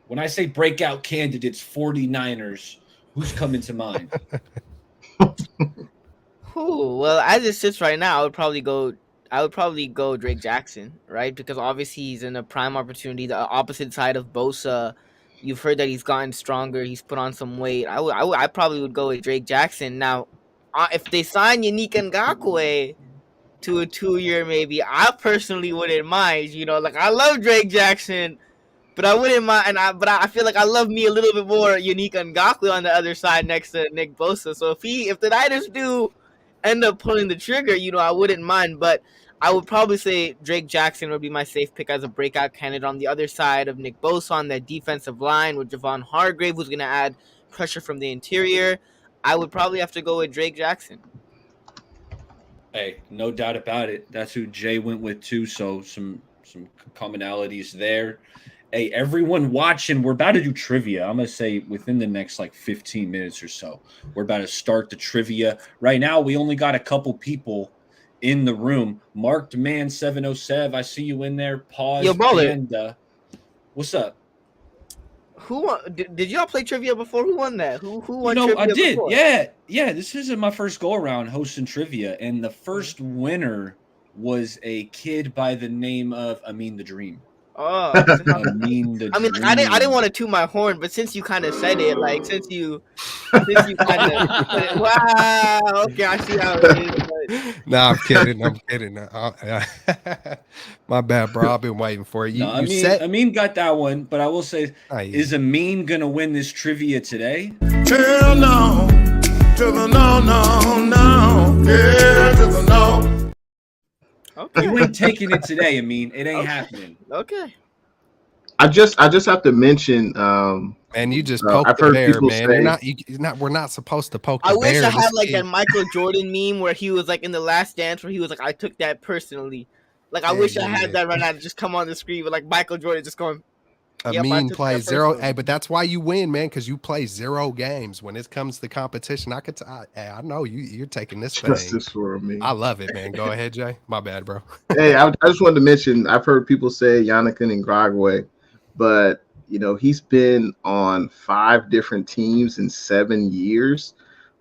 when I say breakout candidates, 49ers, who's coming to mind? Well, as it sits right now, I would probably go Drake Jackson, right? Because obviously he's in a prime opportunity, the opposite side of Bosa. You've heard that he's gotten stronger. He's put on some weight. I probably would go with Drake Jackson. Now, if they sign Yannick Ngakoue to a 2-year, maybe, I personally wouldn't mind. I love Drake Jackson, but I wouldn't mind. But I feel like I love me a little bit more Yannick Ngakoue on the other side next to Nick Bosa. So if the Niners do end up pulling the trigger, I wouldn't mind. But I would probably say Drake Jackson would be my safe pick as a breakout candidate on the other side of Nick Bosa on that defensive line with Javon Hargrave, who's going to add pressure from the interior. I would probably have to go with Drake Jackson. Hey, no doubt about it. That's who Jay went with too. So some commonalities there. Hey, everyone watching, we're about to do trivia. I'm going to say within the next 15 minutes or so, we're about to start the trivia. Right now, we only got a couple people in the room. Marked Man 707, I see you in there. Pause. Yo, Baller. And what's up? Who won? Did y'all play trivia before? Who won that? Who won trivia I did. Before? Yeah. This isn't my first go around hosting trivia, and the first winner was a kid by the name of Amin the Dream. Oh, Amin the Dream. I didn't want to toot my horn, but since you kind of said it, since you kind of, wow, okay, I see how it is. But... No, I'm kidding. My bad, bro. I've been waiting for you. Amin got that one, but I will say, is Amin gonna win this trivia today? Hell no, to the no, yeah, to the no. Okay. You ain't taking it today, Amin. It ain't happening. Okay. I just have to mention. Man, you just poked the bear, man. We're not supposed to poke the bear. I wish I had that Michael Jordan meme where he was in the Last Dance, where he was I took that personally. I wish I had that right now to just come on the screen with Michael Jordan just going. Amin plays 0. Hey, but that's why you win, man, because you play 0 games. When it comes to competition, I know you're taking this thing. Justice for me. I love it, man. Go ahead, Jay. My bad, bro. Hey, I just wanted to mention, I've heard people say Yannick Ngakoue, but he's been on 5 different teams in 7 years.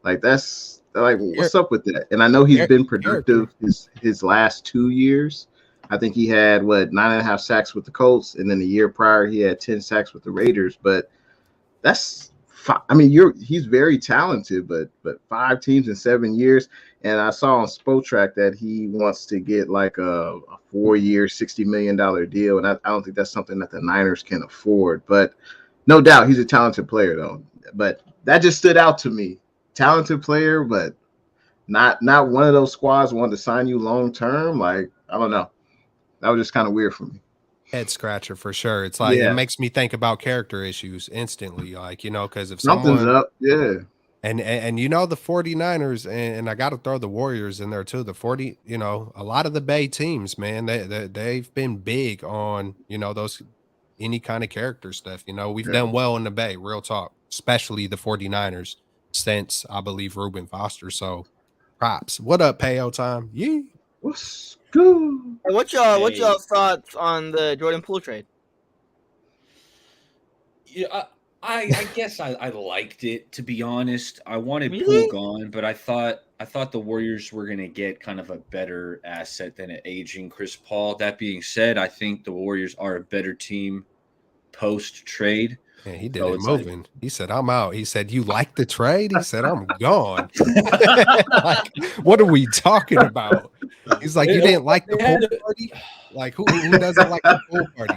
That's what's up with that? And I know he's been productive his last 2 years. I think he had 9.5 sacks with the Colts, and then the year prior he had 10 sacks with the Raiders. But that's fine. He's very talented, but 5 teams in 7 years. And I saw on Spotrac that he wants to get a 4-year, $60 million deal, and I don't think that's something that the Niners can afford. But no doubt he's a talented player, though. But that just stood out to me. Talented player, but not one of those squads wanted to sign you long term. I don't know. That was just kind of weird for me. head scratcher for sure. It's like it makes me think about character issues instantly, like, you know, because if Something's someone up, and you know the 49ers, and I got to throw the Warriors in there too. The 40, you know, a lot of the Bay teams, man, they've been big on, you know, those any kind of character stuff. You know, we've done well in the Bay, real talk, especially the 49ers since I believe Reuben Foster. So props. What up, Payo time? Yeah. What's good? Hey, what's y'all thoughts on the Jordan Poole trade? Yeah, I guess I liked it, to be honest. I wanted Really? Poole gone, but I thought the Warriors were gonna get kind of a better asset than an aging Chris Paul. That being said, I think the Warriors are a better team post trade. Yeah, he did it moving. He said, "I'm out." He said, "You like the trade?" He said, "I'm gone." Like, what are we talking about? He's like, "You didn't like the pool party? Like, who doesn't like the pool party?"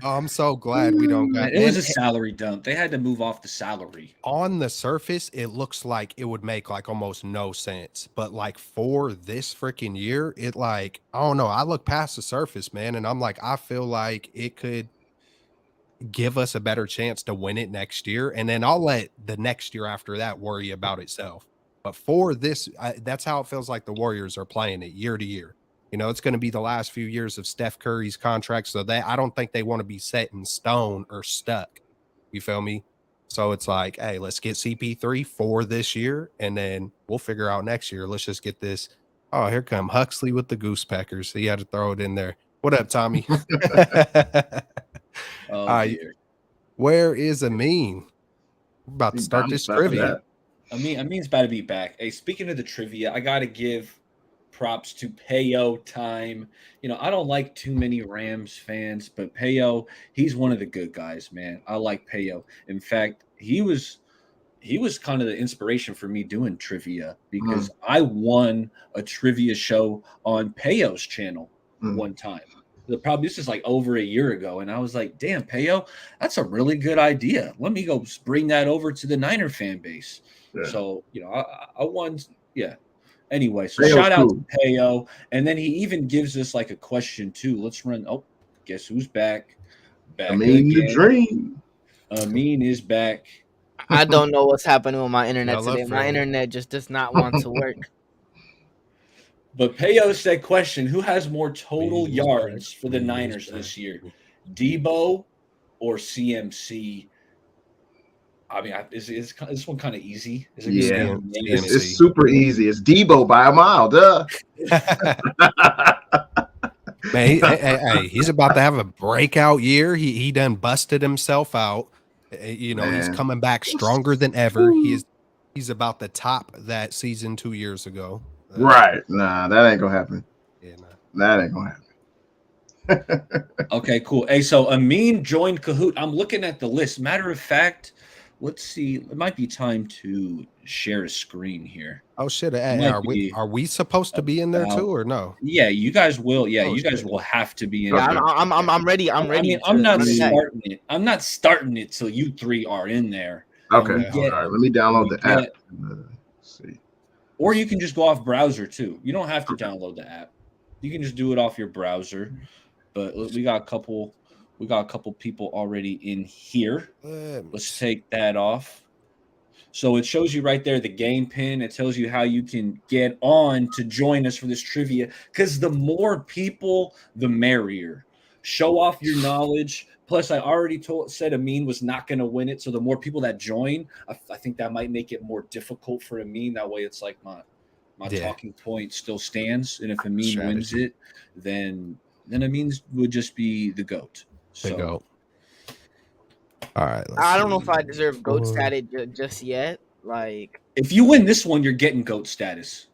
Oh, I'm so glad we don't got it. Was a salary dump. They had to move off the salary. On the surface, it looks like it would make like almost no sense. But like for this freaking year, it like, I don't know. I look past the surface, man, and I'm like, I feel like it could give us a better chance to win it next year. And then I'll let the next year after that worry about itself. But for this, that's how it feels like the Warriors are playing it year to year. You know, it's going to be the last few years of Steph Curry's contract. So I don't think they want to be set in stone or stuck. You feel me? So it's like, hey, let's get CP3 for this year, and then we'll figure out next year. Let's just get this. Oh, here come Huxley with the Goose Peckers. So you had to throw it in there. What up, Tommy? Where is Amin? We're about to start this trivia. Amin's about to be back. Hey, speaking of the trivia, I got to give props to Payo time. You know, I don't like too many Rams fans, but Payo, he's one of the good guys, man. I like Payo. In fact, he was kind of the inspiration for me doing trivia because I won a trivia show on Payo's channel one time. This is like over a year ago, and I was like, damn, Payo, that's a really good idea. Let me go bring that over to the Niner fan base. Yeah. So, you know, I won. Yeah. Anyway, so shout out to Payo. And then he even gives us like a question too. Let's run. Oh, guess who's back? Amin the Dream. Amin is back. I don't know what's happening with my internet today. My internet just does not want to work. But Payo said, question, who has more total yards for the Niners this year? Debo or CMC? I mean, is this one kind of easy? Is it it's super easy. It's Debo by a mile, duh. Man, he's about to have a breakout year. He done busted himself out. You know, he's coming back stronger than ever. He's about to top that season 2 years ago. Right. Nah, that ain't gonna happen. Yeah, that ain't gonna happen. Okay, cool. Hey, so Amin joined Kahoot. I'm looking at the list. Matter of fact, let's see. It might be time to share a screen here. Oh shit! Are we supposed to be in there too, or no? Yeah, you guys will. Yeah, you guys will have to be in. Yeah, I'm ready. I'm ready. I mean, I'm not starting it. I'm not starting it till you three are in there. Okay. All right. Let me download the app. Let's see. Or you can just go off browser too. You don't have to download the app. You can just do it off your browser. But we got a couple people already in here. Let's take that off. So it shows you right there the game pin. It tells you how you can get on to join us for this trivia. Because the more people, the merrier. Show off your knowledge. Plus, I already said Amin was not going to win it. So the more people that join, I think that might make it more difficult for Amin. That way it's like my talking point still stands. And if Amin wins it, then Amin would just be the GOAT. The GOAT. All right. I don't know if I deserve GOAT status just yet. Like, if you win this one, you're getting GOAT status.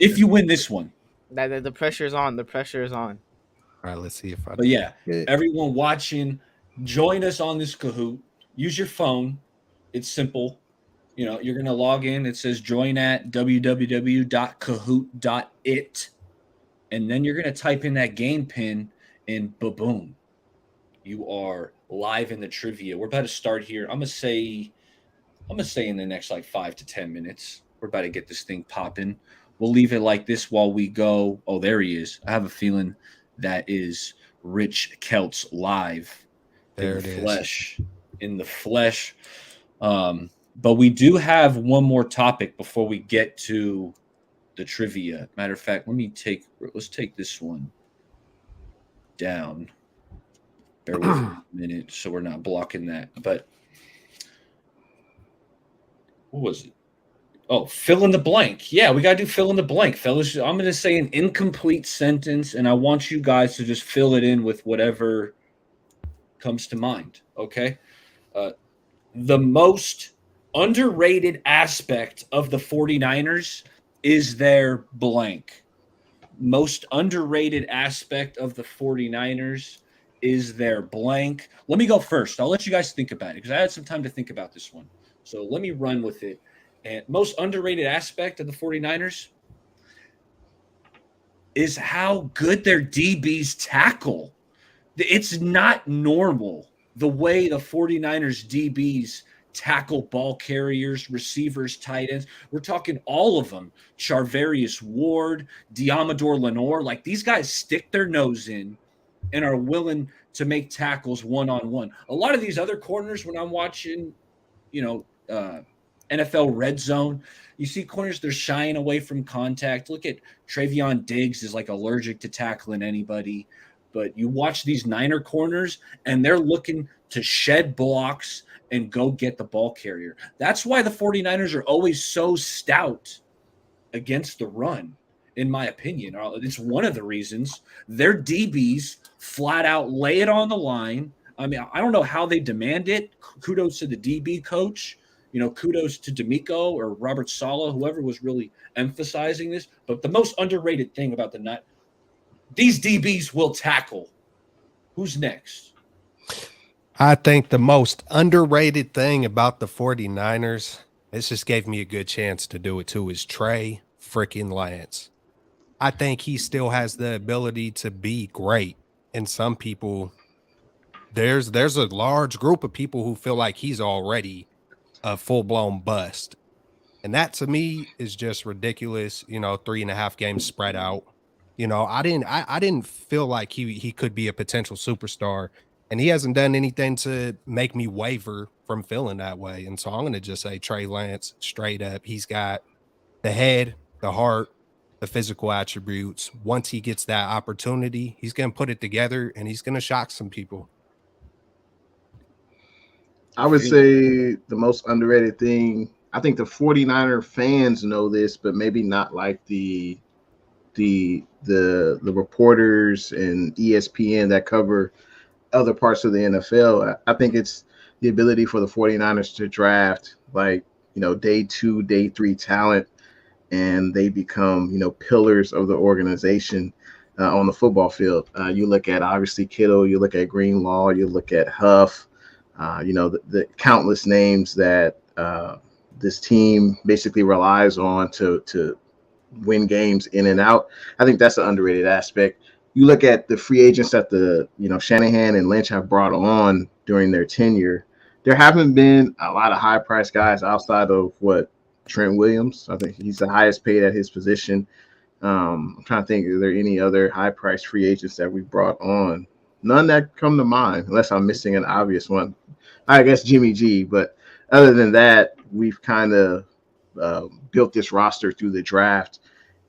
If you win this one. The pressure is on. The pressure is on. All right, let's see if I. But yeah, everyone watching, join us on this Kahoot. Use your phone. It's simple. You know, you're gonna log in. It says join at www.kahoot.it, and then you're gonna type in that game pin, and boom, you are live in the trivia. We're about to start here. I'm gonna say in the next like 5 to 10 minutes. We're about to get this thing popping. We'll leave it like this while we go. Oh, there he is. I have a feeling that is Rich Kelts live There in the it is. flesh. In the flesh. But we do have one more topic before we get to the trivia. Matter of fact, let's take this one down. Bear with me a minute so we're not blocking that. But what was it? Oh, fill in the blank. Yeah, we got to do fill in the blank, fellas. I'm going to say an incomplete sentence, and I want you guys to just fill it in with whatever comes to mind, okay? The most underrated aspect of the 49ers is their blank. Most underrated aspect of the 49ers is their blank. Let me go first. I'll let you guys think about it because I had some time to think about this one. So let me run with it. And most underrated aspect of the 49ers is how good their DBs tackle. It's not normal the way the 49ers DBs tackle ball carriers, receivers, tight ends. We're talking all of them. Charvarius Ward, Diamador Lenore. Like, these guys stick their nose in and are willing to make tackles one-on-one. A lot of these other corners, when I'm watching, NFL red zone, you see corners, they're shying away from contact. Look at Travion Diggs is like allergic to tackling anybody. But you watch these Niner corners, and they're looking to shed blocks and go get the ball carrier. That's why the 49ers are always so stout against the run, in my opinion. It's one of the reasons. Their DBs flat out lay it on the line. I mean, I don't know how they demand it. Kudos to the DB coach. Kudos to D'Amico or Robert Saleh, whoever was really emphasizing this. But the most underrated thing about these DBs will tackle. Who's next? I think the most underrated thing about the 49ers, this just gave me a good chance to do it too, is Trey freaking Lance. I think he still has the ability to be great. And some people, there's a large group of people who feel like he's already a full-blown bust. And that to me is just ridiculous. 3.5 games spread out. I didn't feel like he could be a potential superstar, and he hasn't done anything to make me waver from feeling that way. And so I'm going to just say Trey Lance straight up. He's got the head, the heart, the physical attributes. Once he gets that opportunity, he's going to put it together and he's going to shock some people. I would say the most underrated thing, I think the 49er fans know this, but maybe not like the reporters and ESPN that cover other parts of the NFL. I think it's the ability for the 49ers to draft day 2, day 3 talent, and they become, pillars of the organization on the football field. You look at obviously Kittle, you look at Greenlaw, you look at Huff, the countless names that this team basically relies on to win games in and out. I think that's an underrated aspect. You look at the free agents that Shanahan and Lynch have brought on during their tenure. There haven't been a lot of high priced guys outside of Trent Williams. I think he's the highest paid at his position. I'm trying to think, are there any other high priced free agents that we brought on? None that come to mind, unless I'm missing an obvious one. I guess Jimmy G. But other than that, we've kind of built this roster through the draft,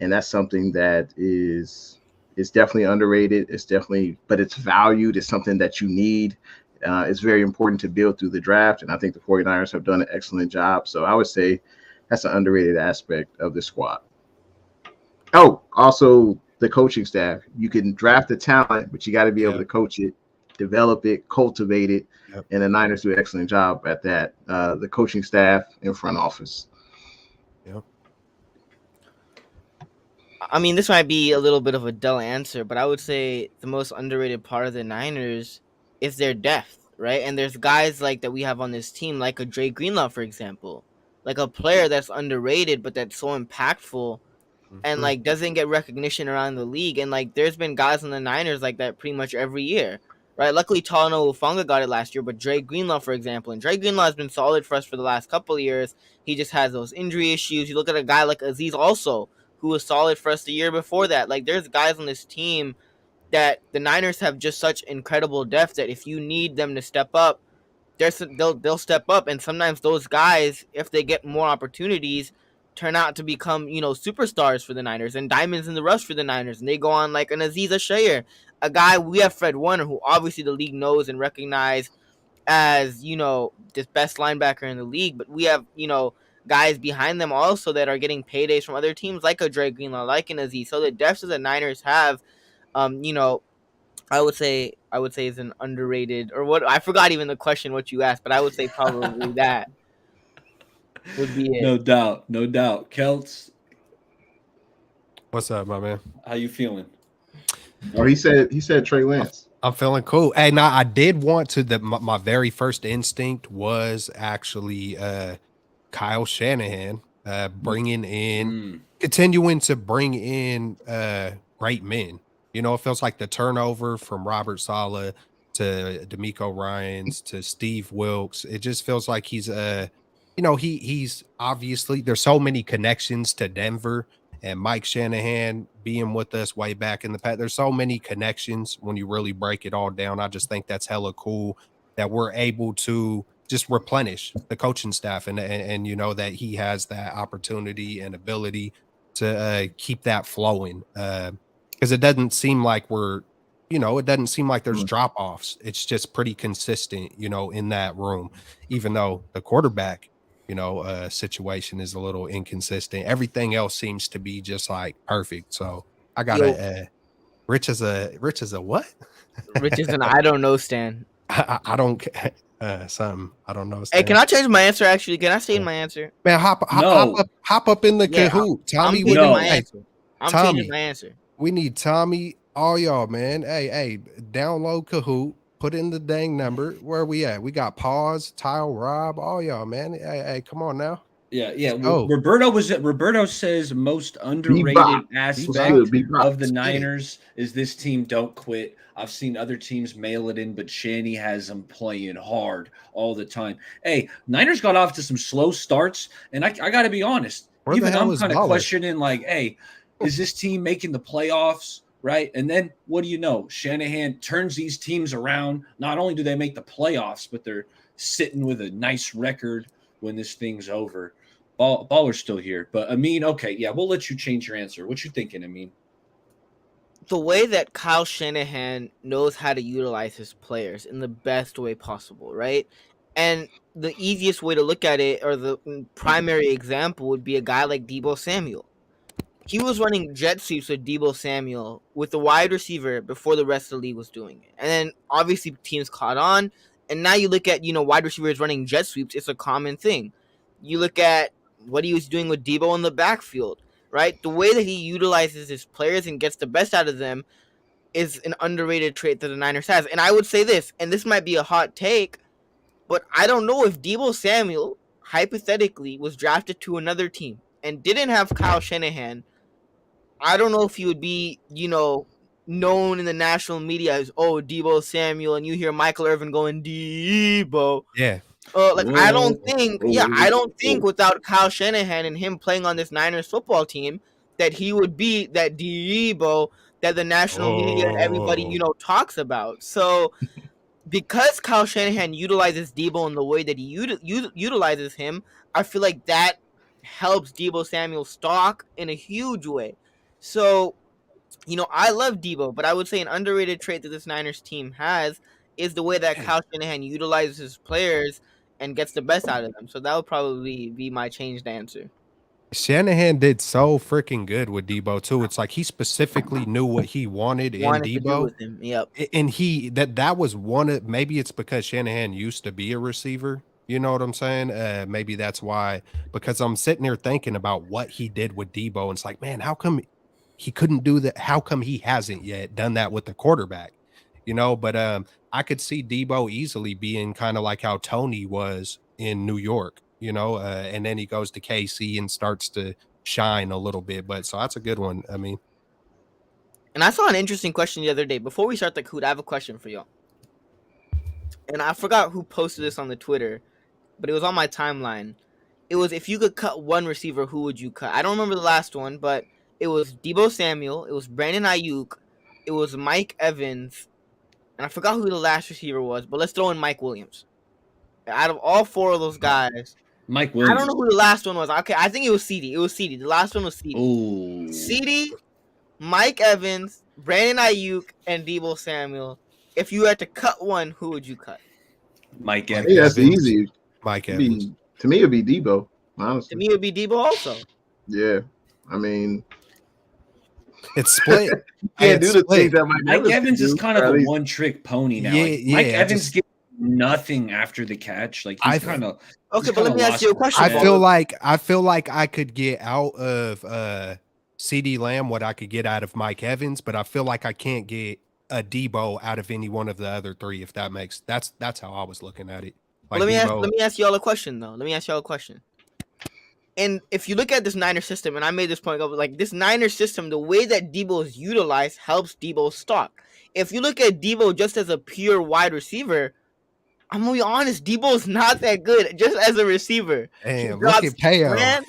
and that's something that is definitely underrated. But it's valued. It's something that you need. It's very important to build through the draft, and I think the 49ers have done an excellent job. So I would say that's an underrated aspect of the squad. Oh, also the coaching staff. You can draft the talent, but you got to be able to coach it, develop it, cultivate it, and the Niners do an excellent job at that. The coaching staff and front office. Yep. I mean, this might be a little bit of a dull answer, but I would say the most underrated part of the Niners is their depth, right? And there's guys like that we have on this team, like a Dre Greenlaw, for example, like a player that's underrated, but that's so impactful and like doesn't get recognition around the league. And like there's been guys on the Niners like that pretty much every year, right? Luckily, Talanoa Hufanga got it last year, but Dre Greenlaw, for example, and Dre Greenlaw has been solid for us for the last couple of years. He just has those injury issues. You look at a guy like Azeez also, who was solid for us the year before that. Like there's guys on this team that the Niners have just such incredible depth that if you need them to step up, they'll step up. And sometimes those guys, if they get more opportunities, turn out to become, superstars for the Niners and diamonds in the rough for the Niners. And they go on like an Aziz Shayir, a guy. We have Fred Warner, who obviously the league knows and recognize as, this best linebacker in the league. But we have, guys behind them also that are getting paydays from other teams like a Dre Greenlaw, like an Aziz. So the depth that the Niners have, I would say is an underrated, or what, I forgot even the question what you asked, but I would say probably that would be it. No doubt. Kelts, What's up, my man? how you feeling? Oh, he said Trey Lance. I'm feeling cool. Hey, now I did want to. My very first instinct was actually Kyle Shanahan bringing in, continuing to bring in great men. It feels like the turnover from Robert Saleh to D'Amico Ryans to Steve Wilkes. It just feels like he's he's obviously, there's so many connections to Denver, and Mike Shanahan being with us way back in the past. There's so many connections when you really break it all down. I just think that's hella cool that we're able to just replenish the coaching staff and that he has that opportunity and ability to keep that flowing. Because it doesn't seem like there's drop-offs. It's just pretty consistent, in that room, even though the quarterback, situation is a little inconsistent. Everything else seems to be just like perfect. So I got Rich is a what? Rich is an I don't know Stan. I don't something. I don't know. Hey, can I change my answer? Actually, can I stay in my answer? Man, hop up in the Kahoot. Tommy, I'm changing my answer. We need Tommy, all y'all, man. Hey, download Kahoot, put in the dang number. Where we at? We got Pause, Tile, Rob, all y'all, man. Hey, come on now. Yeah. Roberto says most underrated aspect of the Niners is this team don't quit. I've seen other teams mail it in, but Shanny has them playing hard all the time. Hey, Niners got off to some slow starts, and I got to be honest. Even I'm kind of questioning, like, hey, is this team making the playoffs, right? And then what do you know? Shanahan turns these teams around. Not only do they make the playoffs, but they're sitting with a nice record when this thing's over. Baller's still here. But, Amin, okay, yeah, we'll let you change your answer. What you thinking, Amin? The way that Kyle Shanahan knows how to utilize his players in the best way possible, right? And the easiest way to look at it, or the primary example, would be a guy like Deebo Samuel. He was running jet sweeps with Deebo Samuel with the wide receiver before the rest of the league was doing it. And then obviously teams caught on. And now you look at, wide receivers running jet sweeps. It's a common thing. You look at what he was doing with Deebo in the backfield, right? The way that he utilizes his players and gets the best out of them is an underrated trait that the Niners has. And I would say this, and this might be a hot take, but I don't know if Deebo Samuel, hypothetically, was drafted to another team and didn't have Kyle Shanahan. I don't know if he would be, known in the national media as, Deebo Samuel, and you hear Michael Irvin going, Deebo. Yeah. I don't think without Kyle Shanahan and him playing on this Niners football team that he would be that Deebo that the national media and everybody, talks about. So because Kyle Shanahan utilizes Deebo in the way that he utilizes him, I feel like that helps Deebo Samuel's stock in a huge way. So, I love Deebo, but I would say an underrated trait that this Niners team has is the way that Kyle Shanahan utilizes his players and gets the best out of them. So that would probably be my changed answer. Shanahan did so freaking good with Deebo too. It's like he specifically knew what he wanted in Deebo. With him. Yep. And that was one of, maybe it's because Shanahan used to be a receiver. You know what I'm saying? Maybe that's why, because I'm sitting there thinking about what he did with Deebo. And it's like, man, how come he couldn't do that? How come he hasn't yet done that with the quarterback? But I could see Deebo easily being kind of like how Tony was in New York, and then he goes to KC and starts to shine a little bit. But so that's a good one. I mean, and I saw an interesting question the other day. Before we start the Coot, I have a question for y'all. And I forgot who posted this on the Twitter, but it was on my timeline. It was, if you could cut one receiver, who would you cut? I don't remember the last one, but it was Deebo Samuel, it was Brandon Ayuk, it was Mike Evans, and I forgot who the last receiver was, but let's throw in Mike Williams. Out of all four of those guys, Mike Williams. I don't know who the last one was. Okay, I think it was CD. It was CD. The last one was CD. Ooh. CD, Mike Evans, Brandon Ayuk, and Deebo Samuel. If you had to cut one, who would you cut? Mike Evans. Yeah, that's easy. Mike Evans. To me, it'd be Deebo. Honestly, To me, it would be Deebo also. Yeah, I mean, it's split. can't do the things that Mike Evans is kind of a one-trick pony now. Mike Evans gets nothing after the catch. Like he's kind of okay. But let me ask you a question. I feel like I could get out of CD Lamb what I could get out of Mike Evans, but I feel like I can't get a Deebo out of any one of the other three. If that makes that's how I was looking at it. Like let me ask y'all a question though. Let me ask y'all a question. And if you look at this Niners system, and I made this point of like this Niners system, the way that Deebo is utilized helps Deebo's stock. If you look at Deebo just as a pure wide receiver, I'm gonna be honest, Deebo's not that good just as a receiver. Damn, look at Payo.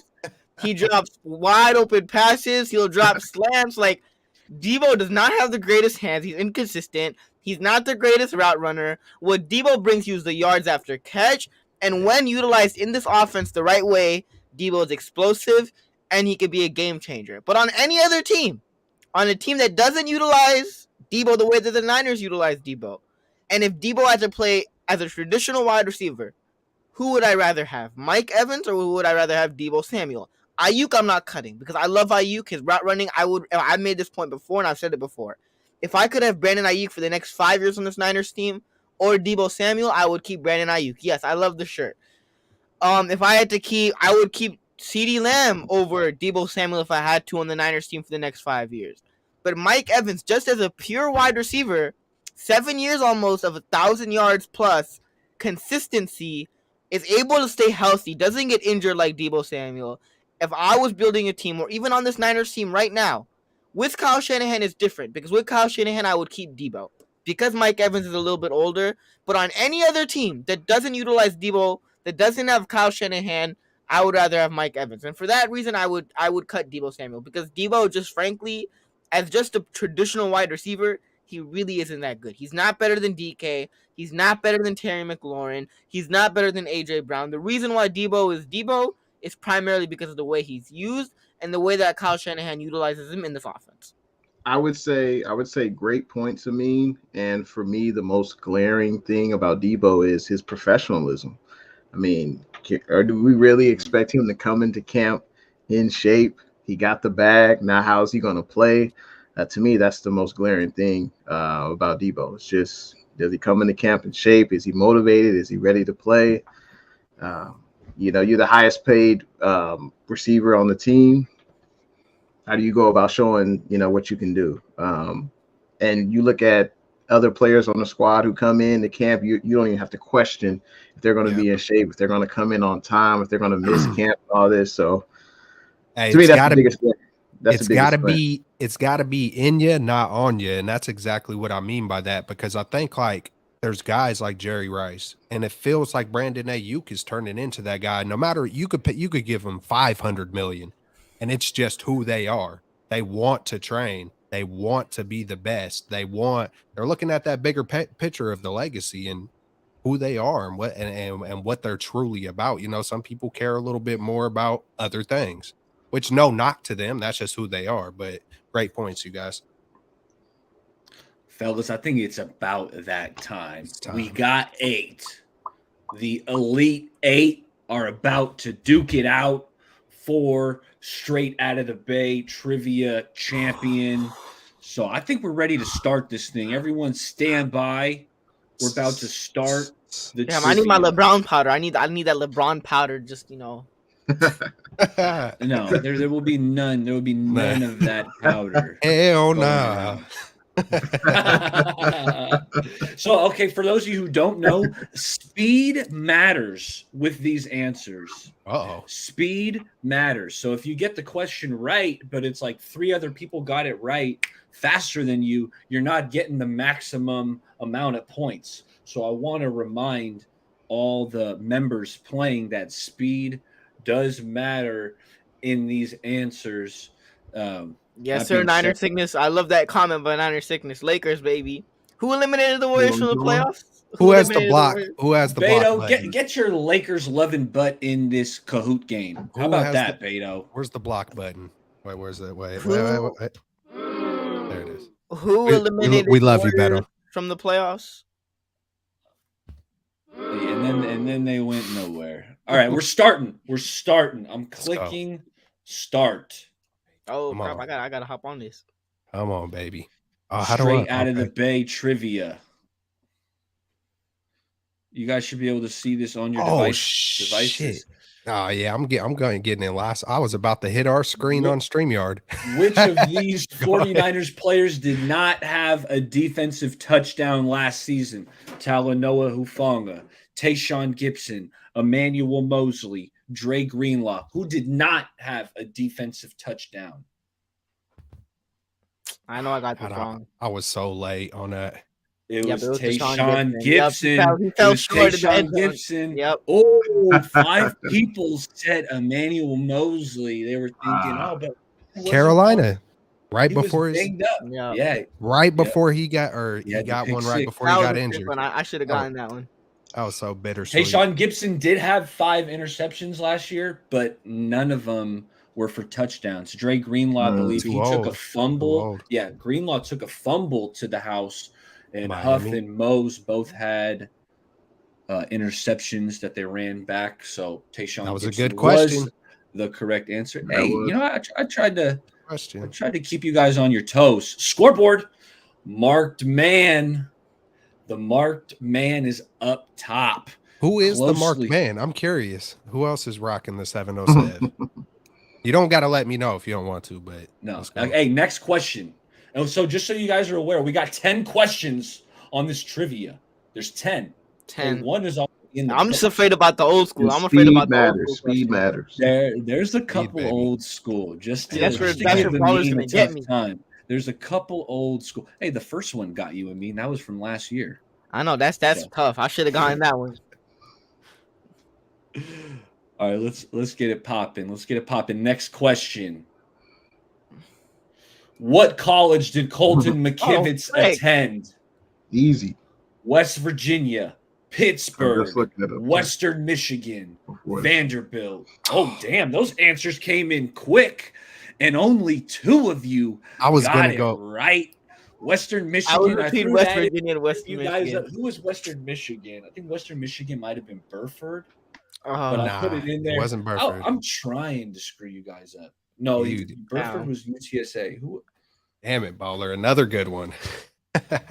He drops wide open passes. He'll drop slants. Like Deebo does not have the greatest hands. He's inconsistent. He's not the greatest route runner. What Deebo brings you is the yards after catch, and when utilized in this offense the right way, Deebo is explosive, and he could be a game changer. But on any other team, on a team that doesn't utilize Deebo the way that the Niners utilize Deebo, and if Deebo had to play as a traditional wide receiver, who would I rather have, Mike Evans or who would I rather have Deebo Samuel? Ayuk I'm not cutting because I love Ayuk. His route running, I made this point before, and I've said it before. If I could have Brandon Ayuk for the next 5 years on this Niners team or Deebo Samuel, I would keep Brandon Ayuk. Yes, I love the shirt. If I had to keep, I would keep CD Lamb over Deebo Samuel if I had to on the Niners team for the next 5 years. But Mike Evans, just as a pure wide receiver, 7 years almost of 1,000 yards plus, consistency, is able to stay healthy, doesn't get injured like Deebo Samuel. If I was building a team, or even on this Niners team right now, with Kyle Shanahan is different, because with Kyle Shanahan, I would keep Deebo. Because Mike Evans is a little bit older, but on any other team that doesn't utilize Deebo, that doesn't have Kyle Shanahan, I would rather have Mike Evans. And for that reason, I would cut Deebo Samuel. Because Deebo, just frankly, as just a traditional wide receiver, he really isn't that good. He's not better than DK. He's not better than Terry McLaurin. He's not better than A.J. Brown. The reason why Deebo is primarily because of the way he's used and the way that Kyle Shanahan utilizes him in this offense. I would say great points, Amin. And for me, the most glaring thing about Deebo is his professionalism. I mean, or do we really expect him to come into camp in shape? He got the bag. Now, how is he going to play? To me, that's the most glaring thing about Deebo. It's just, does he come into camp in shape? Is he motivated? Is he ready to play? You're the highest paid receiver on the team. How do you go about showing, what you can do? And you look at other players on the squad who come in the camp, you don't even have to question if they're going to be in shape, if they're going to come in on time, if they're going to miss camp, all this. So to me, that's the biggest thing. It's got to be in you, not on you, and that's exactly what I mean by that. Because I think like there's guys like Jerry Rice, and it feels like Brandon Ayuk is turning into that guy. No matter you could give him $500 million, and it's just who they are. They want to train. They want to be the best. They're looking at that bigger picture of the legacy and who they are and what they're truly about. Some people care a little bit more about other things, which no knock to them. That's just who they are. But great points, you guys. Fellas, I think it's about that time. We got 8. The Elite 8 are about to duke it out for straight out of the Bay trivia champion. So I think we're ready to start this thing. Everyone stand by. We're about to start the trivia. I need my LeBron powder. I need that LeBron powder, just No, there will be none. There will be none of that powder. Hell no. So, okay, for those of you who don't know, speed matters with these answers. Speed matters. So if you get the question right, but it's like 3 other people got it right faster than you, you're not getting the maximum amount of points. So I want to remind all the members playing that speed does matter in these answers. Yes, That sir. being Niner said- sickness. I love that comment, but Niner sickness. Lakers, baby. Who eliminated the Warriors from the playoffs? Who has the eliminated block? Warriors? Who has the block Beto, button? get your Lakers loving butt in this Kahoot game. How Who about has that, Beto? Where's the block button? Wait, where's it? Wait. Who- There it is. Who eliminated we love the you, Beto. Warriors from the playoffs? And then they went nowhere. All right, we're starting. I'm clicking start. Oh Come crap! on. I gotta hop on this. Come on, baby. How Straight out of the Bay trivia. You guys should be able to see this on your devices. Shit. Oh yeah, I'm going getting in last. I was about to hit our screen on StreamYard. Which of these 49ers players did not have a defensive touchdown last season? Talanoa Hufanga, Tayshaun Gibson, Emmanuel Mosley, Dre Greenlaw. Who did not have a defensive touchdown? I know I got this wrong. I was so late on that. It Yep, was it was Tayshaun Deshaun Gibson. Yep, he fell short of the end Tayshaun zone. Gibson. Yep. Oh, 5 people said Emmanuel Mosley. They were thinking, but Carolina, right he before was his banged up. Yeah. Yeah. right before he got he had the got pick one right six. before he That was got a sick injured. one. I should have gotten that one. That was so bittersweet. Tayshaun Gibson did have 5 interceptions last year, but none of them were for touchdowns. Dre Greenlaw, I believe he took a fumble. Yeah, Greenlaw took a fumble to the house, and Huff and Mose both had interceptions that they ran back. So Tayshaun that was Gibson a good question. Was the correct answer. Hey, I tried to Question. I tried to keep you guys on your toes. Scoreboard, marked man. The marked man is up top. Who is the marked Closely. man? I'm curious. Who else is rocking the 707? You don't got to let me know if you don't want to, but no. Hey, next question. And so just so you guys are aware, we got 10 questions on this trivia. There's 10. 10. And one is all in the I'm just afraid about the old school. I'm Speed afraid about the old matters. school. Speed matters. There's a couple baby. old school. Just to, That's where just to give the Baller's meme gonna a get tough me. time. There's a couple old school. Hey, the first one got you. I mean, that was from last year. I know that's tough. I should have gotten that one. All right, let's get it popping. Let's get it popping. Next question. What college did Colton McKivitz attend? Easy. West Virginia, Pittsburgh, just looking at it. Western Michigan, Before that. Vanderbilt. Oh, damn, those answers came in quick, and only 2 of you I was got gonna it go right. Western Michigan. I was between threw West that in. Virginia and West You guys, Michigan. who was Western Michigan? I think Western Michigan might have been Burford, but Oh, I put it in there. It wasn't Burford. I'm trying to screw you guys up. No, Burford Ow. was UTSA. Who? Damn it, baller. Another good one.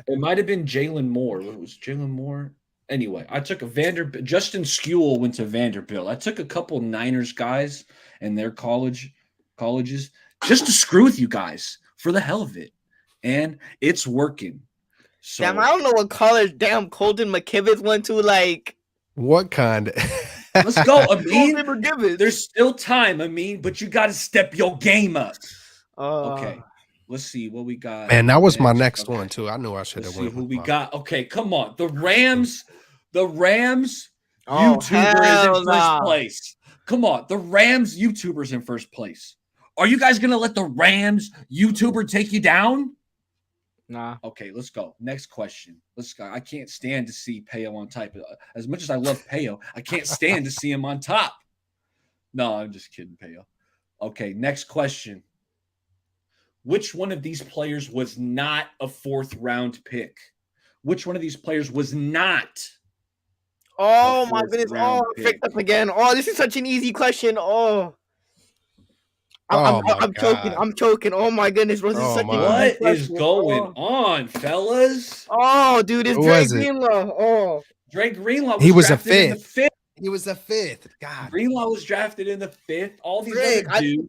It might have been Jalen Moore. What was Jalen Moore? Anyway, I took a Vanderbilt. Justin Skule went to Vanderbilt. I took a couple Niners guys and their colleges just to screw with you guys for the hell of it, and it's working. So, damn, I don't know what college damn Colton McKivitz went to. Like, What kind? let's go, Amin. Colton McKivitz. There's still time, Amin, but you got to step your game up. Okay. Okay, let's see what we got. Man, that was my next Okay. one too. I knew I should Let's have see went who with we my- got. Okay, come on. The Rams Oh, YouTuber is hell in nah. first place. Come on. The Rams YouTuber's in first place. Are you guys going to let the Rams YouTuber take you down? Nah. Okay, let's go. Next question. Let's go. I can't stand to see Peo on top. As much as I love Peo, I can't stand to see him on top. No, I'm just kidding, Peo. Okay, next question. Which one of these players was not a 4th round pick? Which one of these players was not? Oh The my fourth goodness. round Oh, I pick. picked up again. Oh, this is such an easy question. Oh. Oh my I'm choking. God. I'm choking. Oh my goodness, bro. This is Oh such my. an What easy is question. going on, fellas? Oh, dude, it's Who Dre was it? Greenlaw. Oh. Dre Greenlaw was, He was a drafted in the 5th. He was a 5th. God. Greenlaw was drafted in the 5th. All these Greg, other dudes.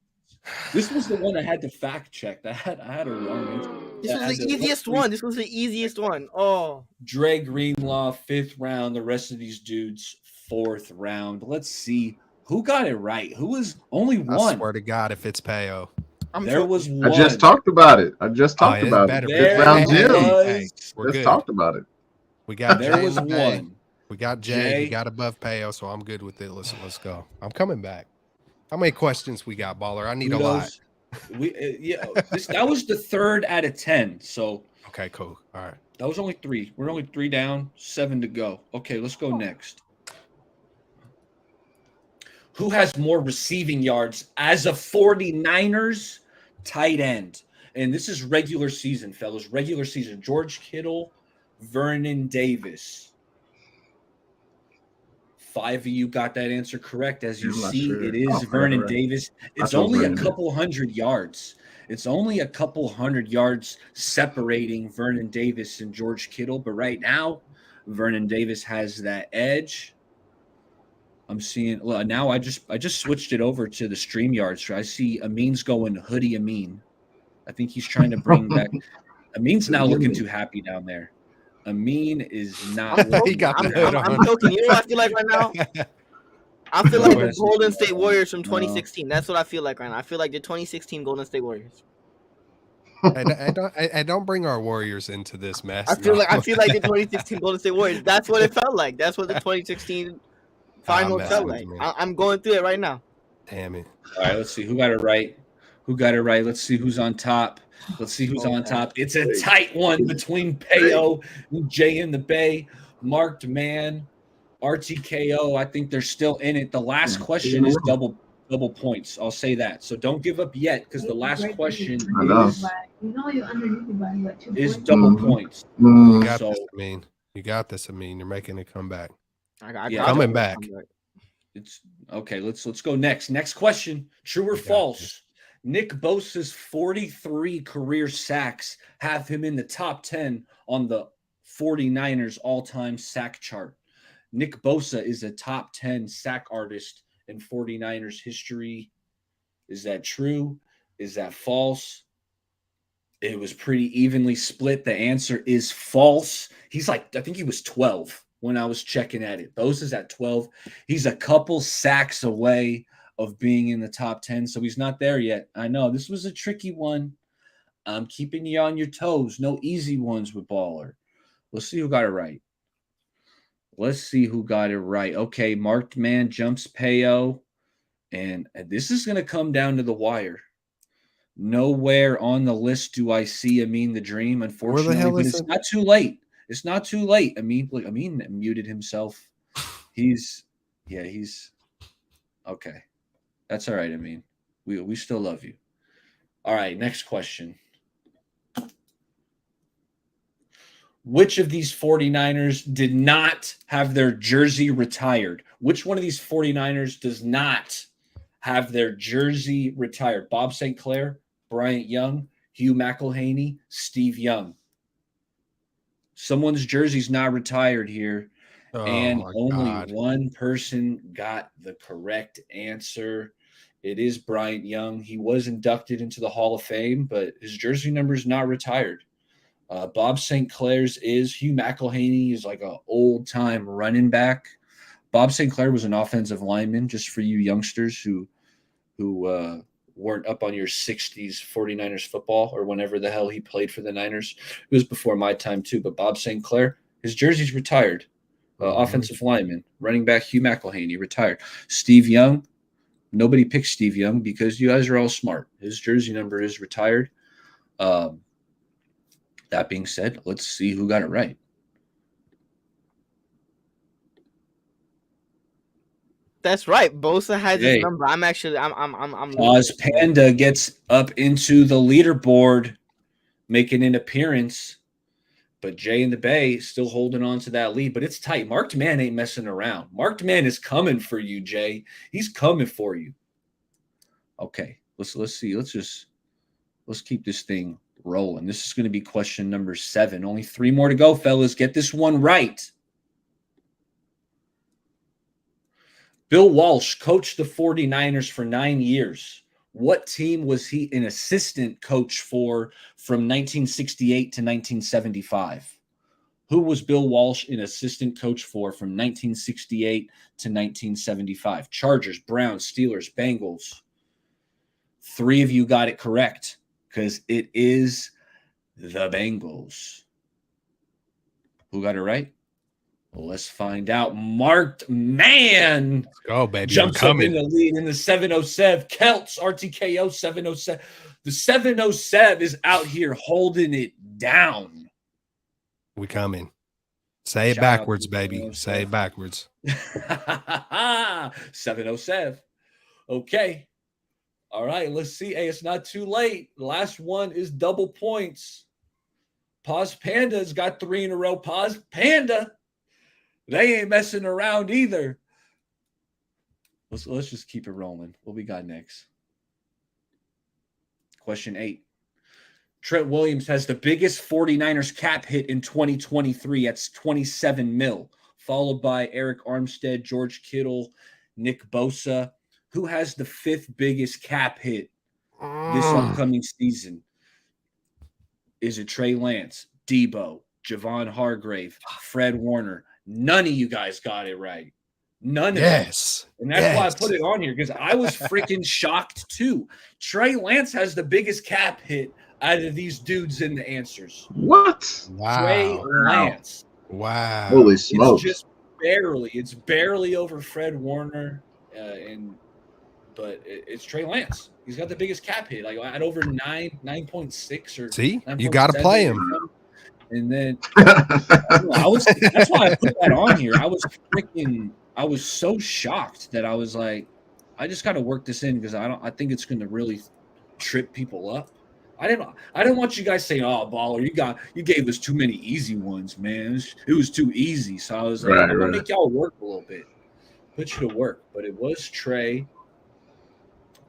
This was the one I had to fact check. I had a wrong answer. This I had was the to- easiest one. This was the easiest one. Oh. Dre Greenlaw, 5th round. The rest of these dudes, 4th round. Let's see who got it right. Who was only I one? swear to God, if it's Peo. There was one. I just talked about it. I just talked it about better it. be. There 5th round it Jim. was. Hey, we're Just good. talked about it. We got There Jay was in the bag. one. We got Jay. Jay. He got above Peo, so I'm good with it. Let's go. I'm coming back. How many questions we got, baller? I need a lot. That was the 3rd out of 10. So okay, cool. All right. That was only 3. We're only 3 down, 7 to go. Okay, let's go next. Who has more receiving yards as a 49ers tight end? And this is regular season, fellas. Regular season. George Kittle, Vernon Davis. 5 of you got that answer correct. As you see, it is Vernon Davis. It's only a couple hundred yards. It's only a couple hundred yards separating Vernon Davis and George Kittle. But right now, Vernon Davis has that edge. I'm seeing now I just switched it over to the StreamYard. I see Amin's going hoodie Amin. I think he's trying to bring back Amin's now looking too happy down there. Amin is not. He got I'm joking. You know what I feel like right now? I feel like the Golden State Warriors from 2016. That's what I feel like right now. I feel like the 2016 Golden State Warriors. I don't bring our Warriors into this mess. I feel like the 2016 Golden State Warriors. That's what it felt like. That's what the 2016 final felt like. I'm going through it right now. Damn it. All right, let's see who got it right. Let's see who's on top. It's a tight one between Payo and Jay in the Bay. Marked man, RTKO. I think they're still in it. The last question is double points. I'll say that. So don't give up yet, because the last question is double points. You got this, Amin. You got this, Amin. You're making it come back. Coming back. It's okay. Let's go next. Next question. True or false? Nick Bosa's 43 career sacks have him in the top 10 on the 49ers all-time sack chart. Nick Bosa is a top 10 sack artist in 49ers history. Is that true? Is that false? It was pretty evenly split. The answer is false. He's I think he was 12 when I was checking at it. Bosa's at 12. He's a couple sacks away of being in the top 10, so he's not there yet. I know this was a tricky one. I'm keeping you on your toes. No easy ones with Baller. Let's see who got it right. Okay, marked man jumps Payo, and this is going to come down to the wire. Nowhere on the list do I see Amin the Dream, unfortunately, but it's not too late. Amin muted himself. He's okay. That's all right, Amin. We still love you. All right, next question. Which of these 49ers did not have their jersey retired? Which one of these 49ers does not have their jersey retired? Bob St. Clair, Bryant Young, Hugh McElhaney, Steve Young. Someone's jersey's not retired here. And only one person got the correct answer. It is Bryant Young. He was inducted into the Hall of Fame, but his jersey number is not retired. Bob St. Clair's is. Hugh McElhaney is like an old-time running back. Bob St. Clair was an offensive lineman, just for you youngsters who weren't up on your 60s 49ers football or whenever the hell he played for the Niners. It was before my time too, but Bob St. Clair, his jersey's retired. Offensive lineman, running back Hugh McElhaney, retired. Steve Young, nobody picked Steve Young because you guys are all smart. His jersey number is retired. That being said, let's see who got it right. That's right. Bosa has his number. I'm Oz Panda gets up into the leaderboard, making an appearance. But Jay in the Bay still holding on to that lead. But it's tight. Marked man ain't messing around. Marked man is coming for you, Jay. He's coming for you. Okay, let's see. Let's keep this thing rolling. This is going to be question number 7. Only 3 more to go, fellas. Get this one right. Bill Walsh coached the 49ers for 9 years. What team was he an assistant coach for from 1968 to 1975? Who was Bill Walsh an assistant coach for from 1968 to 1975? Chargers, Browns, Steelers, Bengals. 3 of you got it correct because it is the Bengals. Who got it right? Well, let's find out. Marked man. Let's go, baby. Jumps up in Coming. the lead in the 707. Celts, RTKO 707. The 707 is out here holding it down. We coming. Say it Shout out backwards, to baby. Say it backwards. 707. Okay. All right, let's see. Hey, it's not too late. The last one is double points. Pause Panda's got 3 in a row. Pause Panda. They ain't messing around either. Let's just keep it rolling. What we got next? Question 8. Trent Williams has the biggest 49ers cap hit in 2023. That's 27 mil, followed by Eric Armstead, George Kittle, Nick Bosa. Who has the 5th biggest cap hit this upcoming season? Is it Trey Lance, Debo, Javon Hargrave, Fred Warner? None of you guys got it right. None of them. And that's why I put it on here, because I was freaking shocked too. Trey Lance has the biggest cap hit out of these dudes in the answers. What? Wow. Trey Lance. Wow. Holy smokes. It's just barely. It's barely over Fred Warner, but it's Trey Lance. He's got the biggest cap hit, like at over 9.6 or. See, you got to play him. And then that's why I put that on here. I was so shocked that I was like, I just got to work this in because I think it's going to really trip people up. I didn't want you guys saying, "Oh, baller, you gave us too many easy ones, man. It was too easy." So I was like, I'm gonna make y'all work a little bit, put you to work. But it was Trey.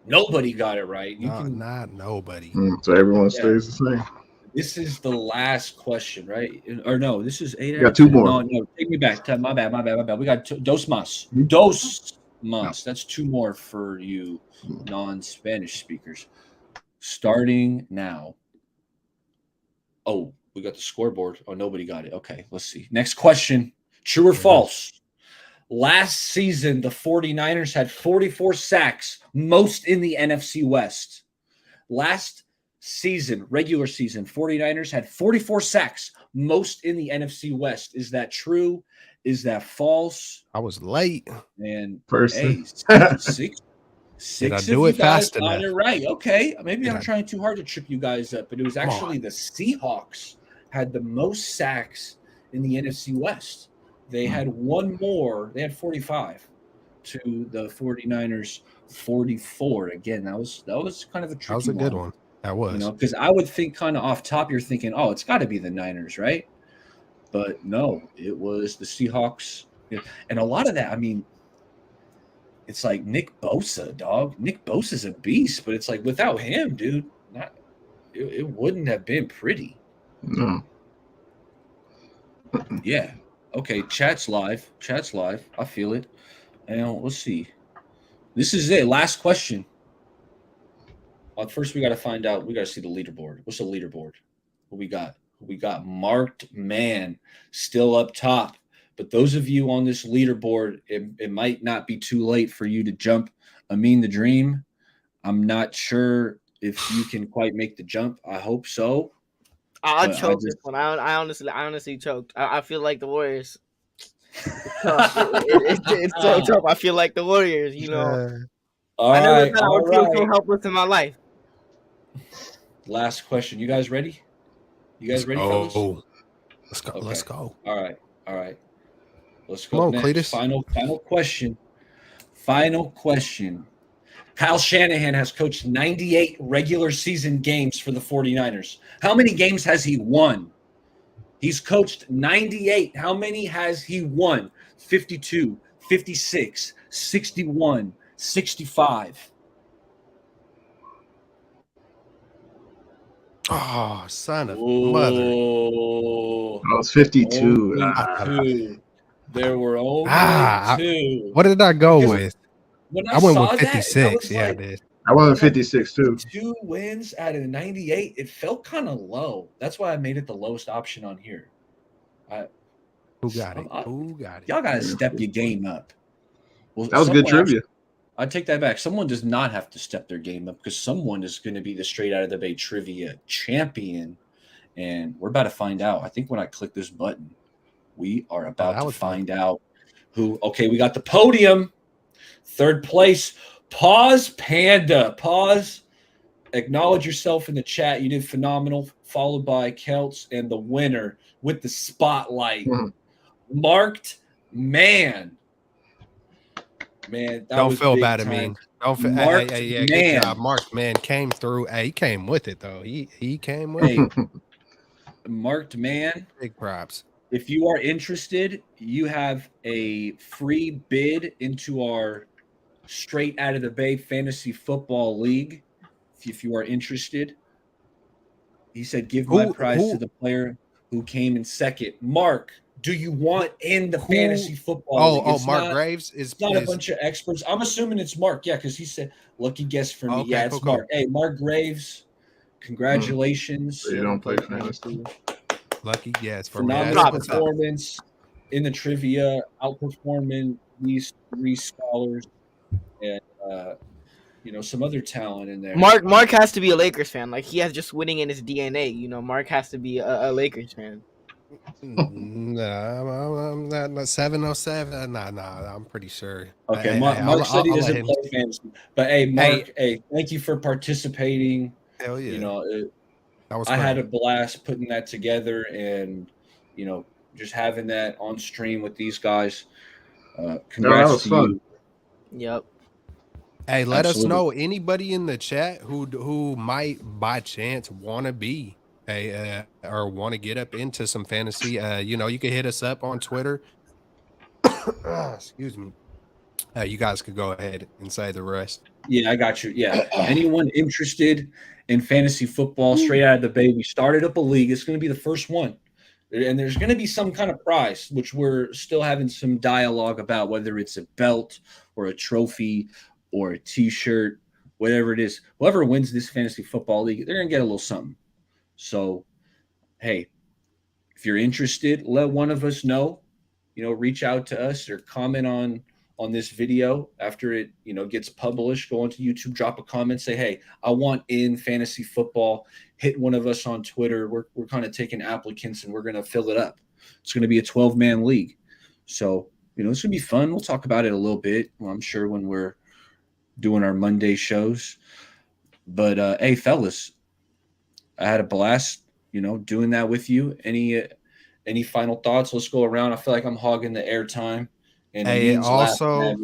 Nobody got it right. Not nobody. So everyone stays the same. This is the last question, right? Or no, this is 8. You got 2 more. No, take me back. My bad. We got dos más. Dos más. That's 2 more for you non-Spanish speakers. Starting now. Oh, we got the scoreboard. Oh, nobody got it. Okay, let's see. Next question. True or false? Last season, the 49ers had 44 sacks, most in the NFC West. Last season, regular season, 49ers had 44 sacks, most in the NFC West. Is that true? Is that false? I was late. And person. Hey, six Did I do it fast enough? Right. Okay. Maybe I'm trying too hard to trip you guys up, but it was actually the Seahawks had the most sacks in the NFC West. They had one more. They had 45 to the 49ers 44. Again, that was kind of a tricky one. That was a good one. That was. Because I would think kind of off top, you're thinking, oh, it's got to be the Niners, right? But no, it was the Seahawks. And a lot of that, I mean, it's like Nick Bosa, dog. Nick Bosa's a beast, but it's like without him, dude, it wouldn't have been pretty. No. Yeah. Okay, chat's live. I feel it. And let's see. This is it. Last question. Well, first, we got to find out. We got to see the leaderboard. What's the leaderboard? What we got? We got marked man still up top. But those of you on this leaderboard, it might not be too late for you to jump Amin the Dream. I'm not sure if you can quite make the jump. I hope so. I'll choke this one. I honestly choked. I feel like the Warriors. It's so tough. I feel like the Warriors, you know. I never thought I would feel so helpless in my life. Last question. You guys ready? You guys ready for this? Oh, let's go. Okay. Let's go. All right. Let's go. Come on, next. Cletus. Final question. Kyle Shanahan has coached 98 regular season games for the 49ers. How many games has he won? He's coached 98. How many has he won? 52, 56, 61, 65. Oh, son of mother. I was 52. There were only 2. What did I go with? When I went with that, 56. I did. I went with 56 too. 2 wins out of 98. It felt kind of low. That's why I made it the lowest option on here. Who got it? Y'all got to step your game up. Well, that was good trivia. I take that back. Someone does not have to step their game up because someone is going to be the Straight Out of the Bay trivia champion. And we're about to find out. I think when I click this button, We are about to fun. find out who. Okay, we got the podium. Third place. Pause, Panda. Pause. Acknowledge yourself in the chat. You did phenomenal. Followed by Kelts and the winner with the spotlight. Marked Man. Man, that Don't was feel big bad time. at me. Don't feel. Marked Yeah, Man. good job. Marked Man came through. Hey, he came with it though. He came with it. Marked Man. Big props. If you are interested, you have a free bid into our Straight Out of the Bay Fantasy Football League. If you are interested, he said, "Give my prize to the player who came in second." Mark, do you want in the fantasy football league? Oh, Mark Graves is not a bunch of experts. I'm assuming it's Mark. Yeah, because he said, "Lucky guess for me." Okay, Yeah, it's cool. Mark. Hey, Mark Graves, congratulations. You don't play fantasy. Lucky guess for phenomenal performance in the trivia, outperforming these three scholars, and some other talent in there. Mark has to be a Lakers fan. Like, he has just winning in his DNA. Mark has to be a Lakers fan. No, I'm not 707. Nah, I'm pretty sure. Okay, Mark said he doesn't play fantasy, but hey, Mark, hey, thank you for participating. Hell yeah, I had a blast putting that together, and just having that on stream with these guys. Congrats to you. Yep. Hey, let us know anybody in the chat who might by chance want to be or want to get up into some fantasy. You can hit us up on Twitter. Excuse me. You guys could go ahead and say the rest. Yeah, I got you. Yeah. Anyone interested in fantasy football, Straight Out of the Bay, we started up a league. It's going to be the first one. And there's going to be some kind of prize, which we're still having some dialogue about, whether it's a belt or a trophy or a T-shirt, whatever it is. Whoever wins this fantasy football league, they're going to get a little something. So, hey, if you're interested, let one of us know. Reach out to us or comment on this video after it, gets published. Go onto YouTube, drop a comment, say, hey, I want in fantasy football. Hit one of us on Twitter. We're kind of taking applicants and we're going to fill it up. It's going to be a 12-man league. So, it's going to be fun. We'll talk about it a little bit, I'm sure, when we're doing our Monday shows. But, hey, fellas, I had a blast, doing that with you. Any final thoughts? Let's go around. I feel like I'm hogging the airtime. And hey, also,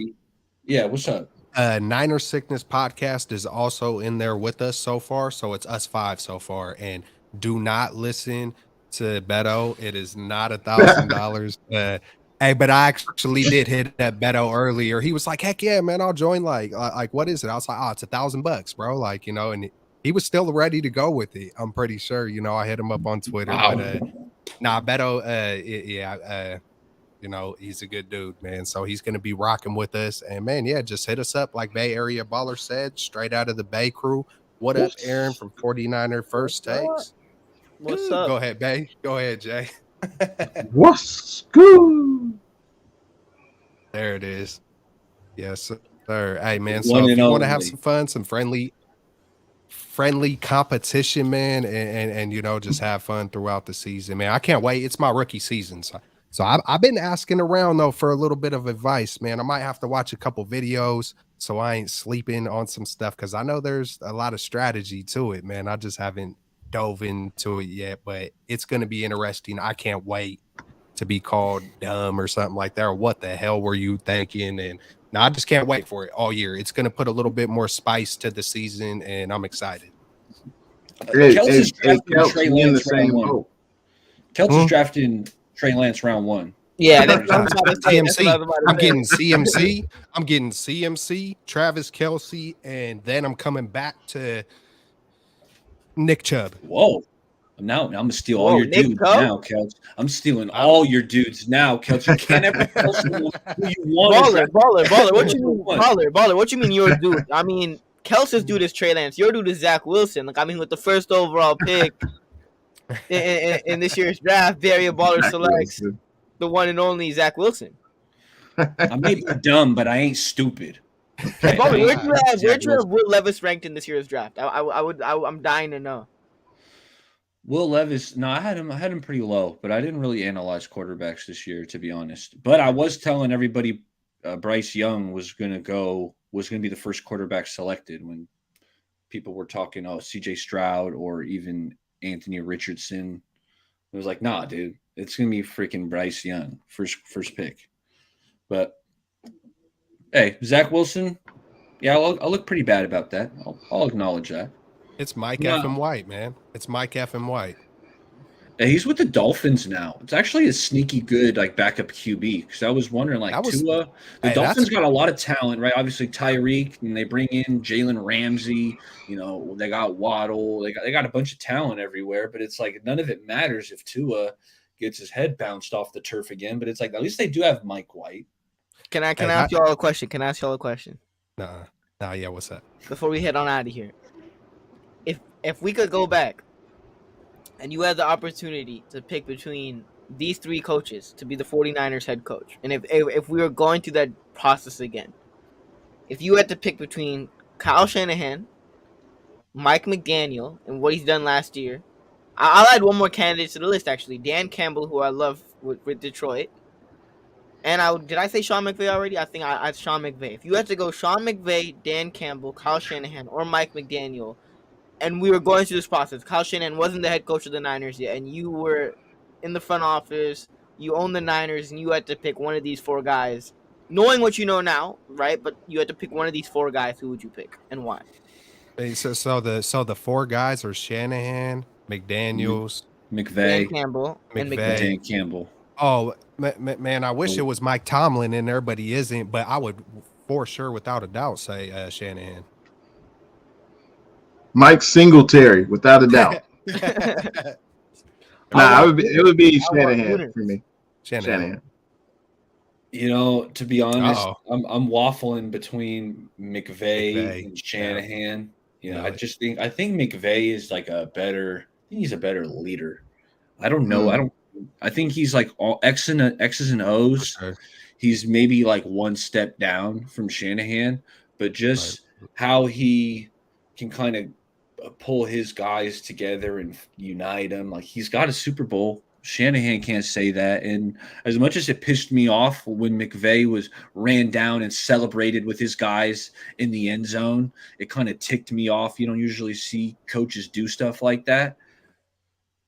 yeah, what's up? Niner Sickness Podcast is also in there with us so far. So it's us 5 so far. And do not listen to Beto. It is not $1,000. Hey, but I actually did hit that Beto earlier. He was like, heck yeah, man, I'll join. Like what is it? I was like, it's $1,000, bro. Like, and he was still ready to go with it. I'm pretty sure, I hit him up on Twitter. Wow. But Beto, he's a good dude, man. So he's going to be rocking with us. And, man, yeah, just hit us up like Bay Area Baller said, Straight Out of the Bay crew. What up, Aaron from 49er First Takes? What's up? Go ahead, Bay. Go ahead, Jay. What's good? There it is. Yes, sir. Hey, man, so if you want to have some fun, some friendly competition, man, and just have fun throughout the season, man. I can't wait. It's my rookie season. So I've been asking around, though, for a little bit of advice, man. I might have to watch a couple videos so I ain't sleeping on some stuff because I know there's a lot of strategy to it, man. I just haven't dove into it yet, but it's going to be interesting. I can't wait to be called dumb or something like that. Or what the hell were you thinking? And no, I just can't wait for it all year. It's going to put a little bit more spice to the season, and I'm excited. Kelts is drafting Trey Lance round 1. Kelts is drafting Trey Lance round 1. Yeah, that's CMC. I'm getting CMC. I'm getting CMC, Travis Kelce, and then I'm coming back to Nick Chubb. Whoa. Now I'm going to steal all your dudes now, Kelch. I'm stealing all your dudes now, Kelch. You can't ever tell someone who you want. Baller. What you mean, baller? What you mean your dude? I mean, Kelce's dude is Trey Lance. Your dude is Zach Wilson. With the first overall pick in this year's draft, Barry Baller selects the one and only Zach Wilson. I may be dumb, but I ain't stupid. Okay? Where'd you have Will Levis ranked in this year's draft? I'm dying to know. Will Levis, no, I had him pretty low, but I didn't really analyze quarterbacks this year, to be honest. But I was telling everybody Bryce Young was going to be the first quarterback selected when people were talking, CJ Stroud or even Anthony Richardson. It was like, nah, dude, it's going to be freaking Bryce Young, first pick. But hey, Zach Wilson, yeah, I'll look pretty bad about that. I'll acknowledge that. It's Mike F. and White, man. It's Mike F. and White. Yeah, he's with the Dolphins now. It's actually a sneaky good backup QB because I was wondering Tua. The Dolphins got a lot of talent, right? Obviously Tyreek, and they bring in Jalen Ramsey. You know, they got Waddle. They got a bunch of talent everywhere, but it's like none of it matters if Tua gets his head bounced off the turf again. But it's like at least they do have Mike White. Can I ask y'all a question? Nah, yeah, what's that? Before we head on out of here. If we could go back and you had the opportunity to pick between these three coaches to be the 49ers head coach, and if we were going through that process again, if you had to pick between Kyle Shanahan, Mike McDaniel, and what he's done last year, I'll add one more candidate to the list, actually. Dan Campbell, who I love with Detroit. And did I say Sean McVay already? I think I Sean McVay. If you had to go Sean McVay, Dan Campbell, Kyle Shanahan, or Mike McDaniel, and we were going through this process. Kyle Shanahan wasn't the head coach of the Niners yet, and you were in the front office. You own the Niners, and you had to pick one of these four guys. Knowing what you know now, right? But you had to pick one of these four guys. Who would you pick, and why? Hey, so the four guys are Shanahan, McDaniels, McVay, Dan Campbell, and McVay. Dan Campbell. Oh man, I wish it was Mike Tomlin in there, but he isn't. But I would for sure, without a doubt, say Shanahan. Mike Singletary, without a doubt. It would be Shanahan for me. Shanahan. You know, to be honest, I'm waffling between McVay and Shanahan. You know, I think McVay is he's a better leader. I don't know. I think he's like all X's and O's. Sure. He's maybe like one step down from Shanahan, but just how he can kind of pull his guys together and unite them. Like he's got a Super Bowl. Shanahan can't say that. And as much as it pissed me off when McVay ran down and celebrated with his guys in the end zone, it kind of ticked me off. You don't usually see coaches do stuff like that.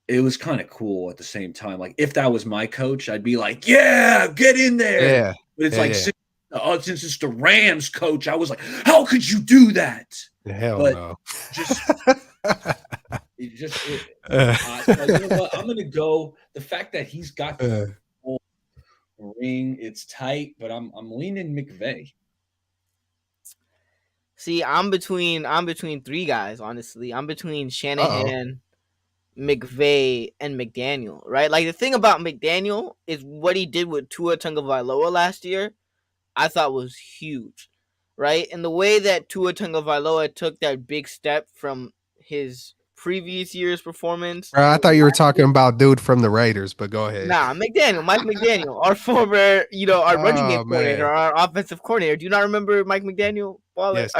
It was kind of cool at the same time. Like if that was my coach, I'd be like, yeah, get in there. Yeah. But it's since it's the Rams coach, I was like, how could you do that? Hell no. So you know what? I'm gonna go. The fact that he's got the whole ring, it's tight, but I'm leaning McVay. See, I'm between three guys. Honestly, I'm between Shanahan, McVay, and McDaniel. Right? Like the thing about McDaniel is what he did with Tua Tagovailoa last year. I thought was huge. Right? And the way that Tua Tagovailoa took that big step from his previous year's performance. Bro, I thought you were talking about dude from the Raiders, but go ahead. Nah, Mike McDaniel, our former, our running game coordinator, our offensive coordinator. Do you not remember Mike McDaniel? Yes,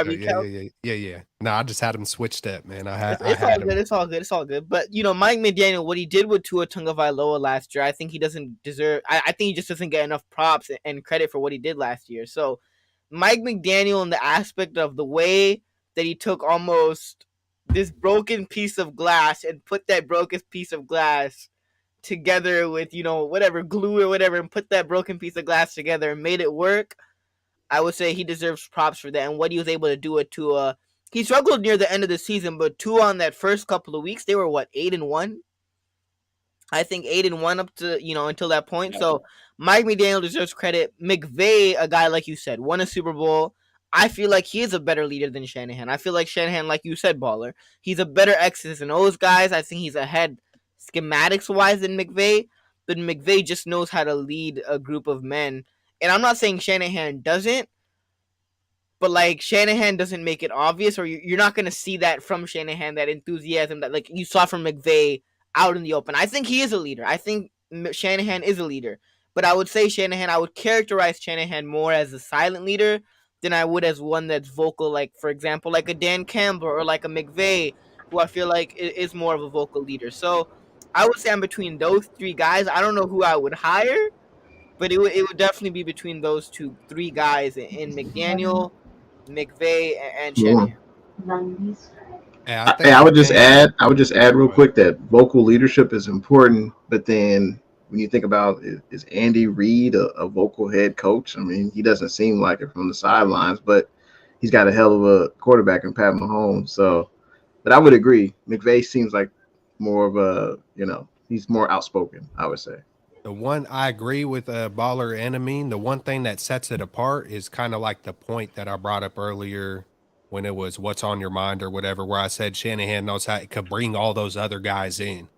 yeah. No, I just had him switch step, man. It's all good. But Mike McDaniel, what he did with Tua Tagovailoa last year, I think he doesn't deserve. I think he just doesn't get enough props and credit for what he did last year. So, Mike McDaniel, in the aspect of the way that he took almost this broken piece of glass and put that broken piece of glass together with whatever glue or whatever, and put that broken piece of glass together and made it work. I would say he deserves props for that and what he was able to do with Tua. He struggled near the end of the season, but Tua on that first couple of weeks, they were 8-1. I think 8-1 up to until that point. Yeah. So Mike McDaniel deserves credit. McVay, a guy like you said, won a Super Bowl. I feel like he is a better leader than Shanahan. I feel like Shanahan, like you said, Baller, he's a better X's and O's guys. I think he's ahead schematics-wise than McVay, but McVay just knows how to lead a group of men. And I'm not saying Shanahan doesn't, but Shanahan doesn't make it obvious, or you're not going to see that from Shanahan, that enthusiasm that you saw from McVay out in the open. I think he is a leader. I think Shanahan is a leader. But I would say I would characterize Shanahan more as a silent leader than I would as one that's vocal, for example, like a Dan Campbell or like a McVay, who I feel like is more of a vocal leader. So I would say I'm between those three guys. I don't know who I would hire, but it would definitely be between those three guys in McDaniel, McVay, and Sure. Shanahan. And I Hey, think the thing. I would just add real Go ahead. quick that vocal leadership is important, but then when you think about is Andy Reid a vocal head coach? I mean, he doesn't seem like it from the sidelines, but he's got a hell of a quarterback in Pat Mahomes. So, but I would agree, McVay seems like more of a he's more outspoken, I would say. The one I agree with Baller and Amin. The one thing that sets it apart is kind of like the point that I brought up earlier when it was what's on your mind or whatever, where I said Shanahan knows how it could bring all those other guys in,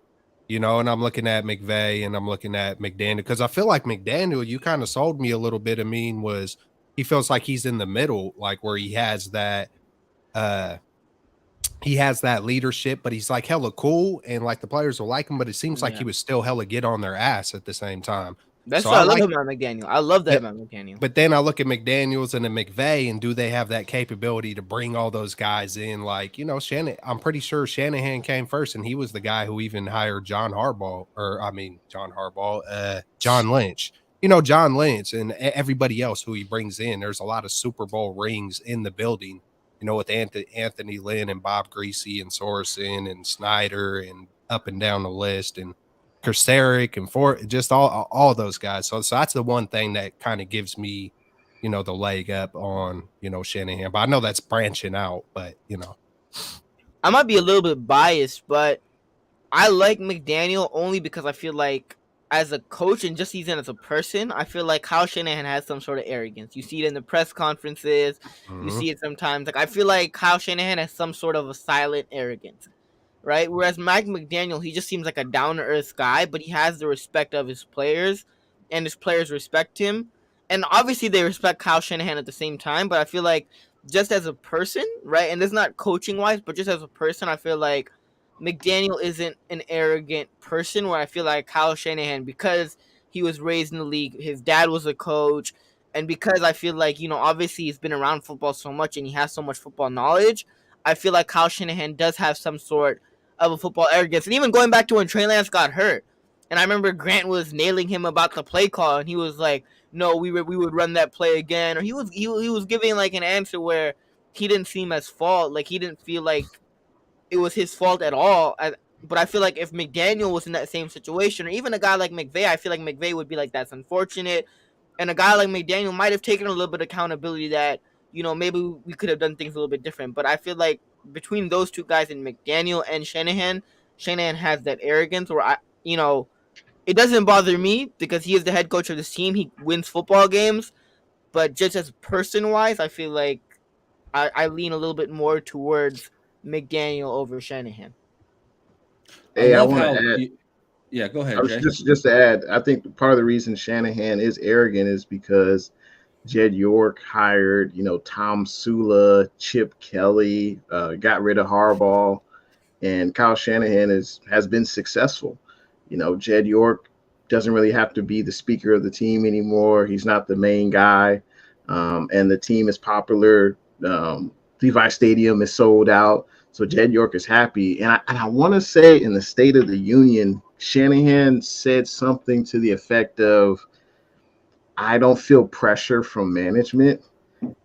and I'm looking at McVay and I'm looking at McDaniel because I feel like McDaniel, you kind of sold me a little bit. Amin was he feels like he's in the middle, like where uh he has that leadership, but he's like hella cool and like the players will like him, but it seems like he was still hella get on their ass at the same time. That's So what I I love like about McDaniel. I love that it, about McDaniel. but then I look at McDaniels and then McVay, and do they have that capability to bring all those guys in? Like, I'm pretty sure Shanahan came first, and he was the guy who even hired John Lynch. John Lynch and everybody else who he brings in. There's a lot of Super Bowl rings in the building. With Anthony Lynn and Bob Greasy and Sorensen and Snyder and up and down the list and Kerseric and just all those guys. So that's the one thing that kind of gives me, the leg up on, Shanahan. But I know that's branching out, but I might be a little bit biased, but I like McDaniel only because I feel like as a coach and just even as a person, I feel like Kyle Shanahan has some sort of arrogance. You see it in the press conferences. You see it sometimes. Like I feel like Kyle Shanahan has some sort of a silent arrogance, right? Whereas Mike McDaniel, he just seems like a down-to-earth guy, but he has the respect of his players, and his players respect him. And obviously they respect Kyle Shanahan at the same time, but I feel like just as a person, right? And this is not coaching-wise, but just as a person, I feel like McDaniel isn't an arrogant person where I feel like Kyle Shanahan, because he was raised in the league, his dad was a coach, and because I feel like, obviously he's been around football so much and he has so much football knowledge, I feel like Kyle Shanahan does have some sort of a football arrogance. And even going back to when Trey Lance got hurt, and I remember Grant was nailing him about the play call, and he was like, no, we would run that play again. Or he was giving like an answer where he didn't seem as fault, like he didn't feel like it was his fault at all. But I feel like if McDaniel was in that same situation, or even a guy like McVay, I feel like McVay would be like, that's unfortunate. And a guy like McDaniel might have taken a little bit of accountability that, maybe we could have done things a little bit different. But I feel like between those two guys, in McDaniel and Shanahan has that arrogance where it doesn't bother me because he is the head coach of this team. He wins football games. But just as person-wise, I feel like I lean a little bit more towards McDaniel over Shanahan. Hey, I love want how to add. yeah, go ahead, I was Jay. just to add. I think part of the reason Shanahan is arrogant is because Jed York hired, Tom Sula, Chip Kelly, got rid of Harbaugh, and Kyle Shanahan has been successful. Jed York doesn't really have to be the speaker of the team anymore. He's not the main guy, and the team is popular. Levi Stadium is sold out, so Jed York is happy. And I want to say in the State of the Union, Shanahan said something to the effect of, I don't feel pressure from management.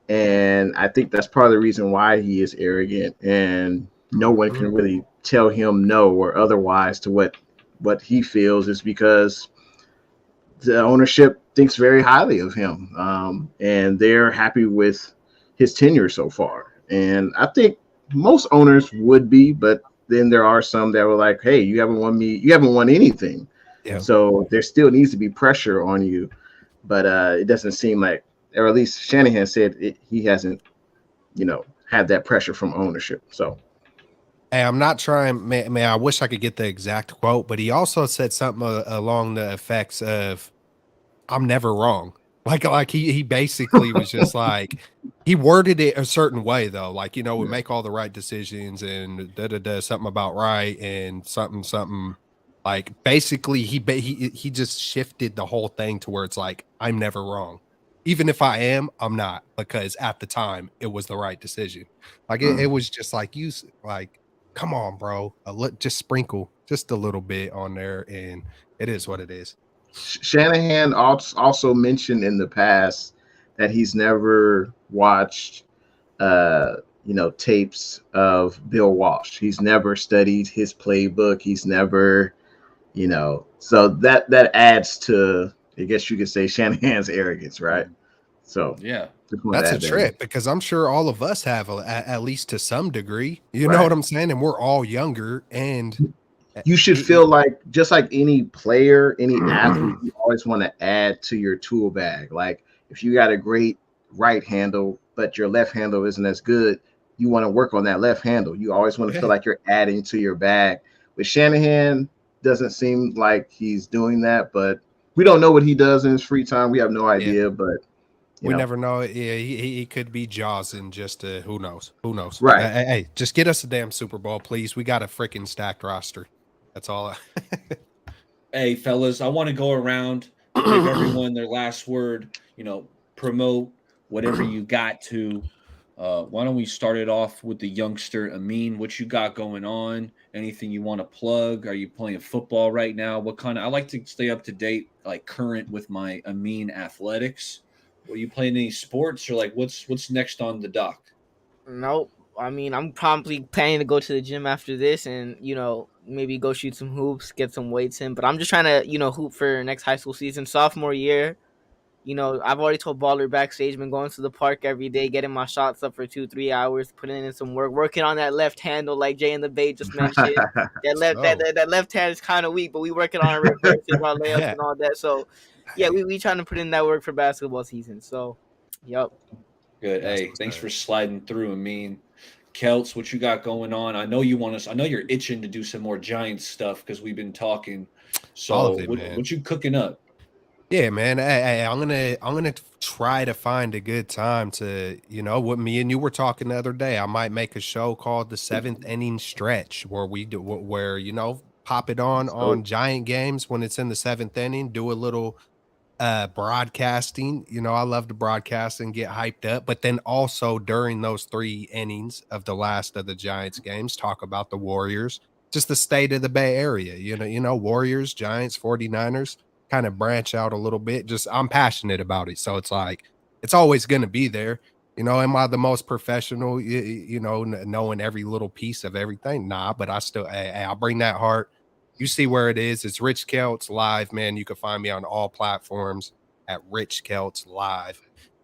And I think that's part of the reason why he is arrogant, and no one can really tell him no or otherwise to what he feels, is because the ownership thinks very highly of him, and they're happy with his tenure so far. And I think most owners would be, but then there are some that were like, hey, you haven't won anything. Yeah. So there still needs to be pressure on you. But it doesn't seem like, or at least Shanahan said he hasn't, had that pressure from ownership. So, hey, I'm not trying, man, I wish I could get the exact quote, but he also said something along the effects of, I'm never wrong. Like he basically was just like, he worded it a certain way though. Like, we make all the right decisions and something about right and something. Like basically he just shifted the whole thing to where it's like, I'm never wrong. Even if I am, I'm not, because at the time it was the right decision. Like it was just like Come on, bro. Just sprinkle just a little bit on there, and it is what it is. Shanahan also mentioned in the past that he's never watched, tapes of Bill Walsh. He's never studied his playbook. He's never, so that adds to, I guess you could say, Shanahan's arrogance, right? So yeah, that's a trip because I'm sure all of us have at least to some degree. You know what I'm saying? And we're all younger, and you should feel like, just like any player, any athlete, you always want to add to your tool bag. Like if you got a great right handle, but your left handle isn't as good, you want to work on that left handle. You always want to feel like you're adding to your bag. With Shanahan, doesn't seem like he's doing that, but we don't know what he does in his free time. We have no idea, but we never know. Yeah, he could be Jawsing. Just who knows? Who knows? Right. Hey, just get us a damn Super Bowl, please. We got a freaking stacked roster. That's all. Hey, fellas, I want to go around, give everyone their last word. Promote whatever you got to. Why don't we start it off with the youngster, Amin? What you got going on? Anything you want to plug? Are you playing football right now? I like to stay up to date, like current with my Amin athletics. Are you playing any sports, or like what's next on the dock? Nope. I mean, I'm probably planning to go to the gym after this and, maybe go shoot some hoops, get some weights in. But I'm just trying to, hoop for next high school season, sophomore year. I've already told Baller backstage, been going to the park every day, getting my shots up for 2-3 hours, putting in some work, working on that left handle like Jay and the Bay just mentioned. that left hand is kind of weak, but we working on reverses, our layups and all that. So, yeah, we trying to put in that work for basketball season. So, yep. Good. Hey, thanks for sliding through. Kelts, what you got going on? I know you're itching to do some more Giants stuff because we've been talking. So what you cooking up? Yeah, man. Hey, I'm gonna try to find a good time to, what me and you were talking the other day. I might make a show called the 7th Inning Stretch where we do pop it on Giant games when it's in the 7th inning, do a little broadcasting. I love to broadcast and get hyped up, but then also during those 3 innings of the last of the Giants games, talk about the Warriors, just the state of the Bay Area, Warriors, Giants, 49ers, kind of branch out a little bit. Just I'm passionate about it, so it's like it's always going to be there. Am I the most professional, knowing every little piece of everything? Nah, but I still, I'll bring that heart. You see where it is. It's Rich Kelts Live, man. You can find me on all platforms at Rich Kelts Live.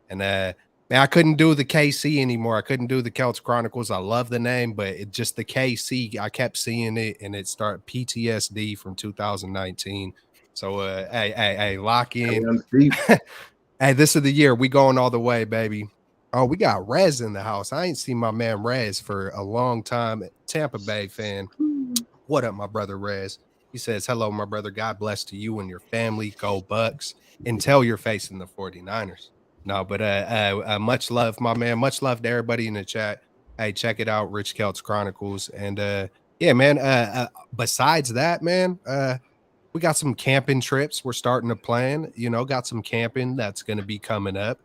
And man, I couldn't do the KC anymore. I couldn't do the Kelts Chronicles. I love the name, but it just the KC. I kept seeing it, and it started PTSD from 2019. So, hey, lock in. Hey, this is the year. We going all the way, baby. Oh, we got Rez in the house. I ain't seen my man Rez for a long time. Tampa Bay fan. What up, my brother Rez? He says, hello, my brother. God bless to you and your family. Go Bucks. Until you're facing the 49ers. No, but much love, my man. Much love to everybody in the chat. Hey, check it out, Rich Kelts Chronicles. And yeah, man, besides that, man, we got some camping trips we're starting to plan. Got some camping that's going to be coming up.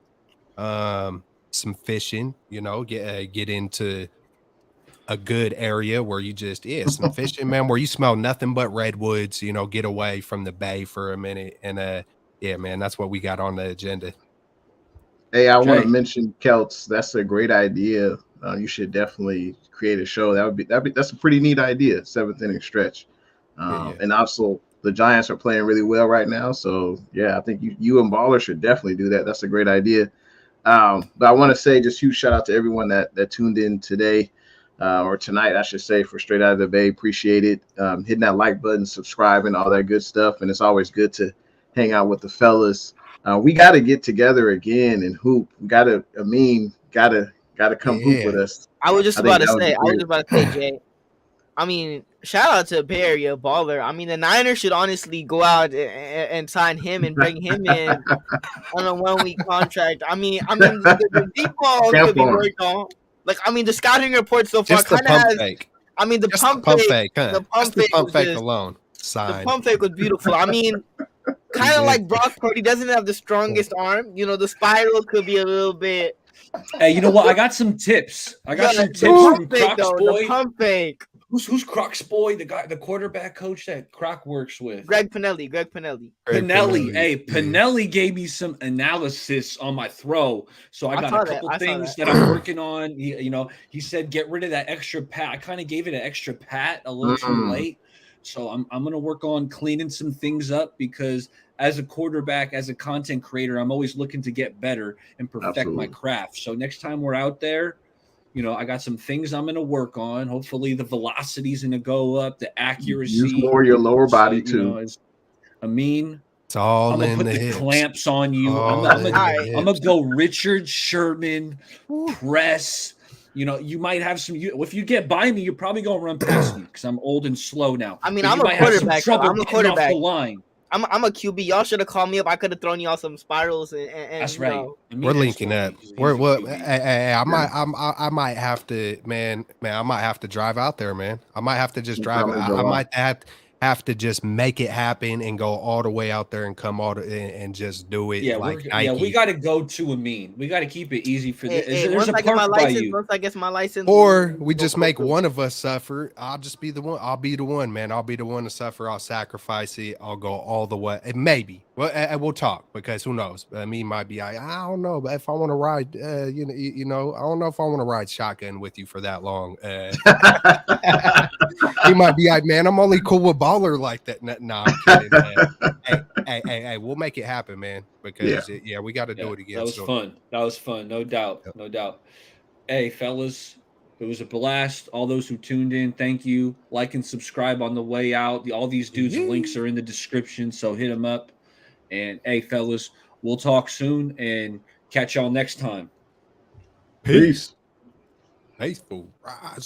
Some fishing, get into a good area where you just some fishing, man, where you smell nothing but redwoods, get away from the bay for a minute. And yeah, man, that's what we got on the agenda. Hey, I want to mention Kelts. That's a great idea. You should definitely create a show. That's a pretty neat idea. 7th Inning Stretch. And also the Giants are playing really well right now. So yeah, I think you and Baller should definitely do that. That's a great idea. But I want to say just huge shout out to everyone that tuned in today. Or tonight, I should say, for Straight Out of the Bay. Appreciate it. Hitting that like button, subscribing, all that good stuff. And it's always good to hang out with the fellas. We got to get together again and hoop. We got to come hoop with us. I was just about to say, Jay. I mean, shout out to Bay Area Baller. I mean, the Niners should honestly go out and sign him and bring him in on a 1-week contract. I mean, the deep ball could be worked on. Like, I mean, the scouting report so far kind of has. Fake. I mean, the pump fake. The pump fake alone. The pump fake was beautiful. I mean, kind of like Brock Purdy doesn't have the strongest arm. The spiral could be a little bit. Hey, you know what? I got some tips. From Crocs Boy. The pump fake. Who's Croc's boy? The quarterback coach that Croc works with. Greg Pinelli. Pinelli. Hey, Yeah. Pinelli gave me some analysis on my throw. So I got a couple things that I'm working on. He said get rid of that extra pat. I kind of gave it an extra pat a little too late. So I'm gonna work on cleaning some things up because as a quarterback, as a content creator, I'm always looking to get better and perfect my craft. So next time we're out there, I got some things I'm gonna work on. Hopefully the velocity's gonna go up, the accuracy. Use more your lower body too. It's all I'm gonna in put the the hips. clamps on you. All I'm in the gonna hips. go Richard Sherman press. You might have some. If you get by me, you're probably gonna run past me because I'm old and slow now. I mean, But I'm you a might have some quarterback. trouble I'm a getting off quarterback. the line. I'm a QB. Y'all should have called me up. I could have thrown y'all some spirals and That's right. We're linking up. I might have to, man. I might have to drive out there, man. I might have to just drive. I might have to just make it happen and go all the way out there and come all and just do it. Yeah, we got to go to Amin. We got to keep it easy for this. There's a park by you. Once I get my license, or we just make one of us suffer. I'll just be the one. I'll be the one, man. I'll be the one to suffer. I'll sacrifice it. I'll go all the way. Maybe. Well, we'll talk because who knows? Me might be. I don't know, but if I want to ride, I don't know if I want to ride shotgun with you for that long. He might be like, man, I'm only cool with baller like that. Nah, I'm kidding. Hey, we'll make it happen, man. Because we got to do it again. That was fun. No doubt. Yep. No doubt. Hey, fellas, it was a blast. All those who tuned in, thank you. Like and subscribe on the way out. All these dudes' links are in the description, so hit them up. And hey, fellas, we'll talk soon and catch y'all next time. Peace. Faithful. Rise.